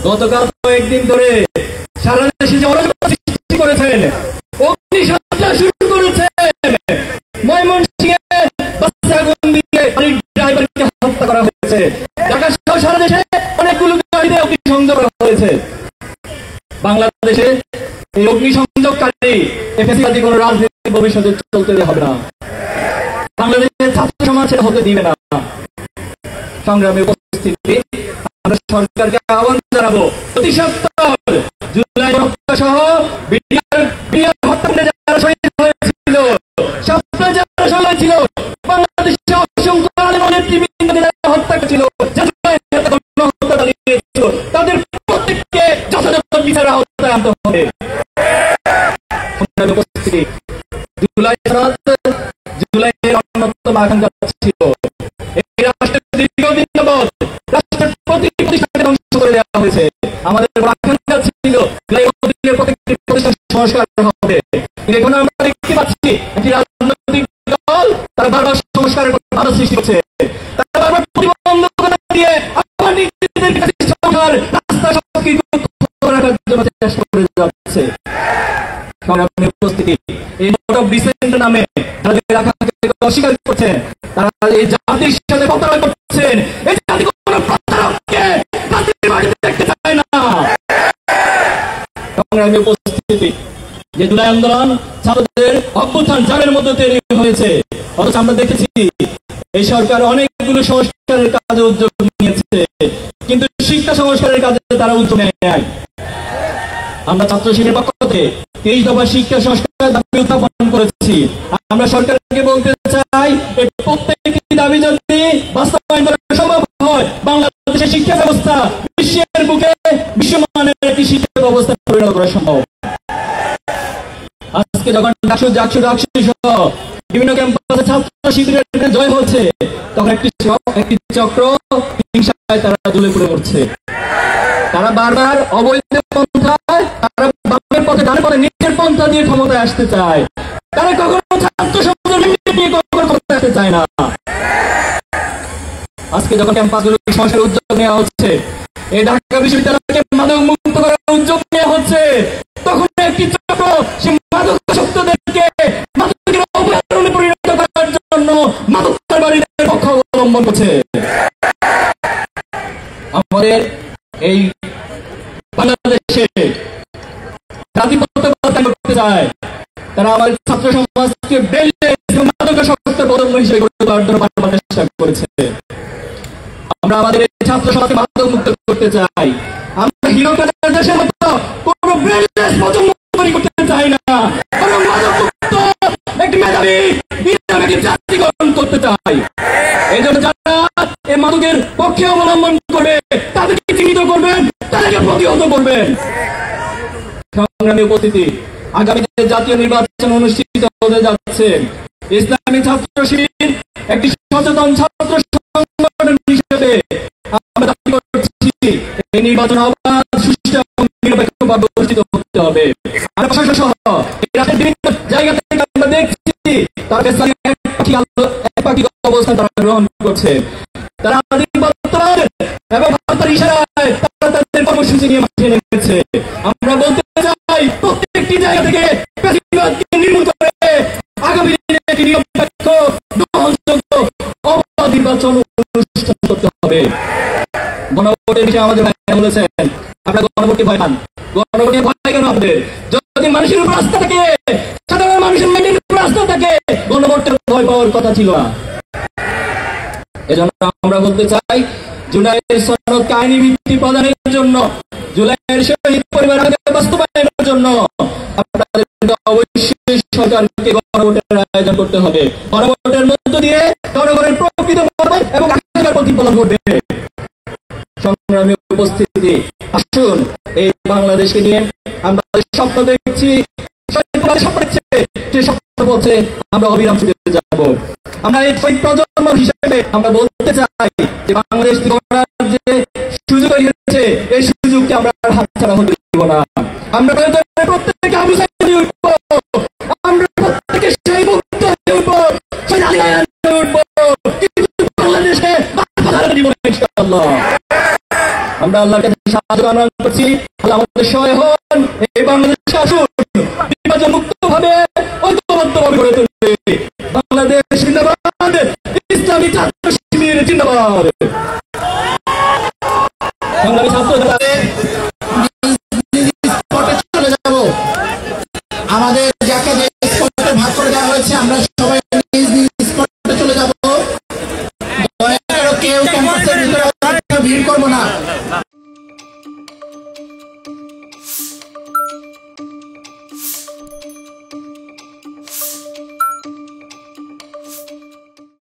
গতকাল কয়েকদিন ধরে সারা দেশে যে অরাজকতা সৃষ্টি করেছেন, অগ্নিসংযোগ শুরু করেছেন, ময়মনসিংহে বাসে আগুন দিয়ে ড্রাইভারকে হত্যা করা হয়েছে, ঢাকা সহ সারা দেশে অনেকগুলো গাড়িতে অগ্নিসংযোগ করা হয়েছে। বাংলাদেশে এই অগ্নিসংযোগকারী এফএসি কোনো রাজনীতি ভবিষ্যতে চলতে হবে না। বাংলাদেশের ছাত্র সমাজ সেটা হতে দিবে না। সংগ্রামী উপস্থিতি, আমরা সরকারকে আহ্বান জানাবো অতি সত্বর জুলাই হত্যা সহ হত্যাকাণ্ডে যারা শহীদ হয়েছিল, সবচেয়ে যারা শহীদ ছিল, বাংলাদেশে অসংখ্য আলেমের নেতৃবৃন্দকে যারা হত্যা করেছিল, হত্যা চালিয়েছিল, তাদের প্রত্যেককে যথাযথ বিচার আওতায় আনতে হবে। উপস্থিতি, জুলাইয়ের অন্যতম আকাঙ্ক্ষা ছিল এই রাষ্ট্রের দীর্ঘদিন যাবৎ রাষ্ট্রের প্রতিটি প্রতিষ্ঠানকে ধ্বংস করে দেওয়া হয়েছে। আমাদের আকাঙ্ক্ষা ছিল প্রত্যেকটি প্রতিষ্ঠান সংস্কার হবে। এখন আমরা দেখতে পাচ্ছি একটি রাজনৈতিক দল তারা বারবার সংস্কারের বাধা সৃষ্টি করছে, তারা বারবার প্রতিবন্ধকতা দিয়ে আবার নিজেদের কাছে সংস্কার রাস্তা রাখার জন্য চেষ্টা করে যাচ্ছে। সংগ্রামী উপস্থিতি, এই নোট অফ ডিসেন্ট নামে তাদের আকাঙ্ক্ষাকে অস্বীকার করছেন, তারা এই জাতির সাথে প্রতারণা করছেন। এই জাতি কোনো প্রতারককে জাতির বাড়িতে দেখতে চায় না। সংগ্রামী উপস্থিতি, যে জুলাই আন্দোলন ছাত্রদের অভ্যুত্থান যাদের মধ্যে তৈরি হয়েছে, অথচ আমরা দেখেছি এই সরকার অনেকগুলো সংস্কারের কাজে উদ্যোগ নিয়েছে, কিন্তু শিক্ষা সংস্কারের কাজে তারা উদ্যোগ নেয়। আমরা ছাত্র শিবিরের পক্ষ থেকে 23 দফা শিক্ষা সংস্কারের দাবি উত্থাপন করেছি। আমরা সরকারকে বলতে চাই এই প্রত্যেকটি দাবি যদি বাস্তবায়ন করা সম্ভব হয়, বাংলাদেশের শিক্ষা ব্যবস্থা বিশ্বের বুকে বিশ্বমানের একটি শিক্ষা ব্যবস্থা পরিণত করা সম্ভব। আজকে যখন ডাকসু সহ বিভিন্ন ক্যাম্পাসে ছাত্র শিবিরের জয় হচ্ছে, তখন একটি চক্র হিংসায় তারা জ্বলে পড়ে মরছে। তারা বারবার অবৈধ পন্থায়, তারা বামের পথে ডানের পথে নিজের পন্থা দিয়ে ক্ষমতায় আসতে চায়। তারা কখনো ছাত্র সমাজের নিয়ে কখনো ক্ষমতায় আসতে চায় না। আজকে যখন ক্যাম্পাসগুলো সংস্কারের উদ্যোগ নেওয়া হচ্ছে, এই ঢাকা বিশ্ববিদ্যালয়কে মাদক মুক্ত করার উদ্যোগ নেওয়া হচ্ছে, তখন একটি চক্র সেই মাদকাসক্তদেরকে মাদকের অপরাধে পরিণত করার জন্য মাদক কারবারিদের পক্ষ অবলম্বন করছে। আমাদের এই বাংলাদেশে জাতিগত করতে চায়, তারা আমাদের ছাত্র সমাজকে মাদকাসক্তের প্রজন্ম হিসেবে গড়ে তোলার জন্য বারবার চেষ্টা করেছে। আমরা আমাদের এই ছাত্র সমাজকে মাদক মুক্ত করতে চাই। আমরা হিরোকার দেশের মতো কোন ব্রেনলেস প্রজন্ম তৈরি করতে চাই না, বরং মাদক মুক্ত একটি মেধাবী ইসলামিক জাতি গঠন করতে চাই। এই জন্য যারা এই মাদকের পক্ষে অবলম্বন করবে তাদেরকে চিহ্নিত করবেন, তাদেরকে প্রতিহত করবেন। সংগ্রামী উপস্থিতি, আগামীতে জাতীয় নির্বাচন অনুষ্ঠিত হতে যাচ্ছে। ইসলামী ছাত্র শিবির একটি সচেতন ছাত্র সংগঠন হিসেবে আমরা দাবি করছি এই নির্বাচন অবাধ, সুষ্ঠু এবং নিরপেক্ষভাবে অনুষ্ঠিত হতে হবে। আমরা প্রশাসন সহ এই রাষ্ট্রের বিভিন্ন জায়গা থেকে আমরা দেখছি তারা একপাক্ষিক অবস্থান তারা গ্রহণ করছে। তারা আমাদের বর্তমান এবং ভারতের ইশারায় তারা তাদের কর্মসূচি নিয়ে মাঠে নেমেছে। আমরা বলতে চাই প্রত্যেকটি জায়গা থেকে ফ্যাসিবাদকে নির্মূল করে আগামী দিনে একটি নিরপেক্ষ, গ্রহণযোগ্য, অবাধ নির্বাচন অনুষ্ঠান করতে হবে। গণভোটের বিষয়ে আমাদের ভাই বলেছেন আমরা গণভোটকে ভয় পান। গণভোটে ভয় কেন আমাদের? যদি মানুষের উপর আস্থা থাকে, সাধারণ মানুষের মাইন্ডের উপর আস্থা থাকে, গণভোটের ভয় পাওয়ার কথা ছিল না। এজন্য আমরা বলতে চাই জুলাইয়ের সনদ কাহিনী ভিত্তি প্রদানের জন্য, জুলাইয়ের শহীদ পরিবারকে বাস্তবায়নের জন্য আপনাদের অবশ্যই সরকারকে গণভোটের আয়োজন করতে হবে। গণভোটের মধ্য দিয়ে জনগণের প্রকৃত মতামত এবং আকাঙ্ক্ষার প্রতিফলন ঘটবে। সংগ্রামী উপস্থিতি, আসুন এই বাংলাদেশকে নিয়ে আমরা স্বপ্ন দেখছি, পথে আমরা অবিরাম ছুটে যাব। আমরা এই প্রজন্ম হিসেবে আমরা বলতে চাই যে বাংলাদেশ গড়ার যে সুযোগ হয়েছে এই সুযোগকে আমরা হাতছাড়া হতে দিব না। আমরা প্রত্যেককে আমরা প্রত্যেকে সেই মুক্ত হয়ে উঠবো, বাংলাদেশে ইনশাআল্লাহ। আমরা আল্লাহর কাছে সাহায্য কামনা করছি, আল্লাহ আমাদের সহায় হন। এই বাংলাদেশে আসুন বিভাজন মুক্ত ভাবে, ঐক্যবদ্ধভাবে গড়ে তুলবে বাংলাদেশ জিন্দাবাদ, ইসলামী ছাত্র শিবির জিন্দাবাদ। সংগ্রামী ছাত্র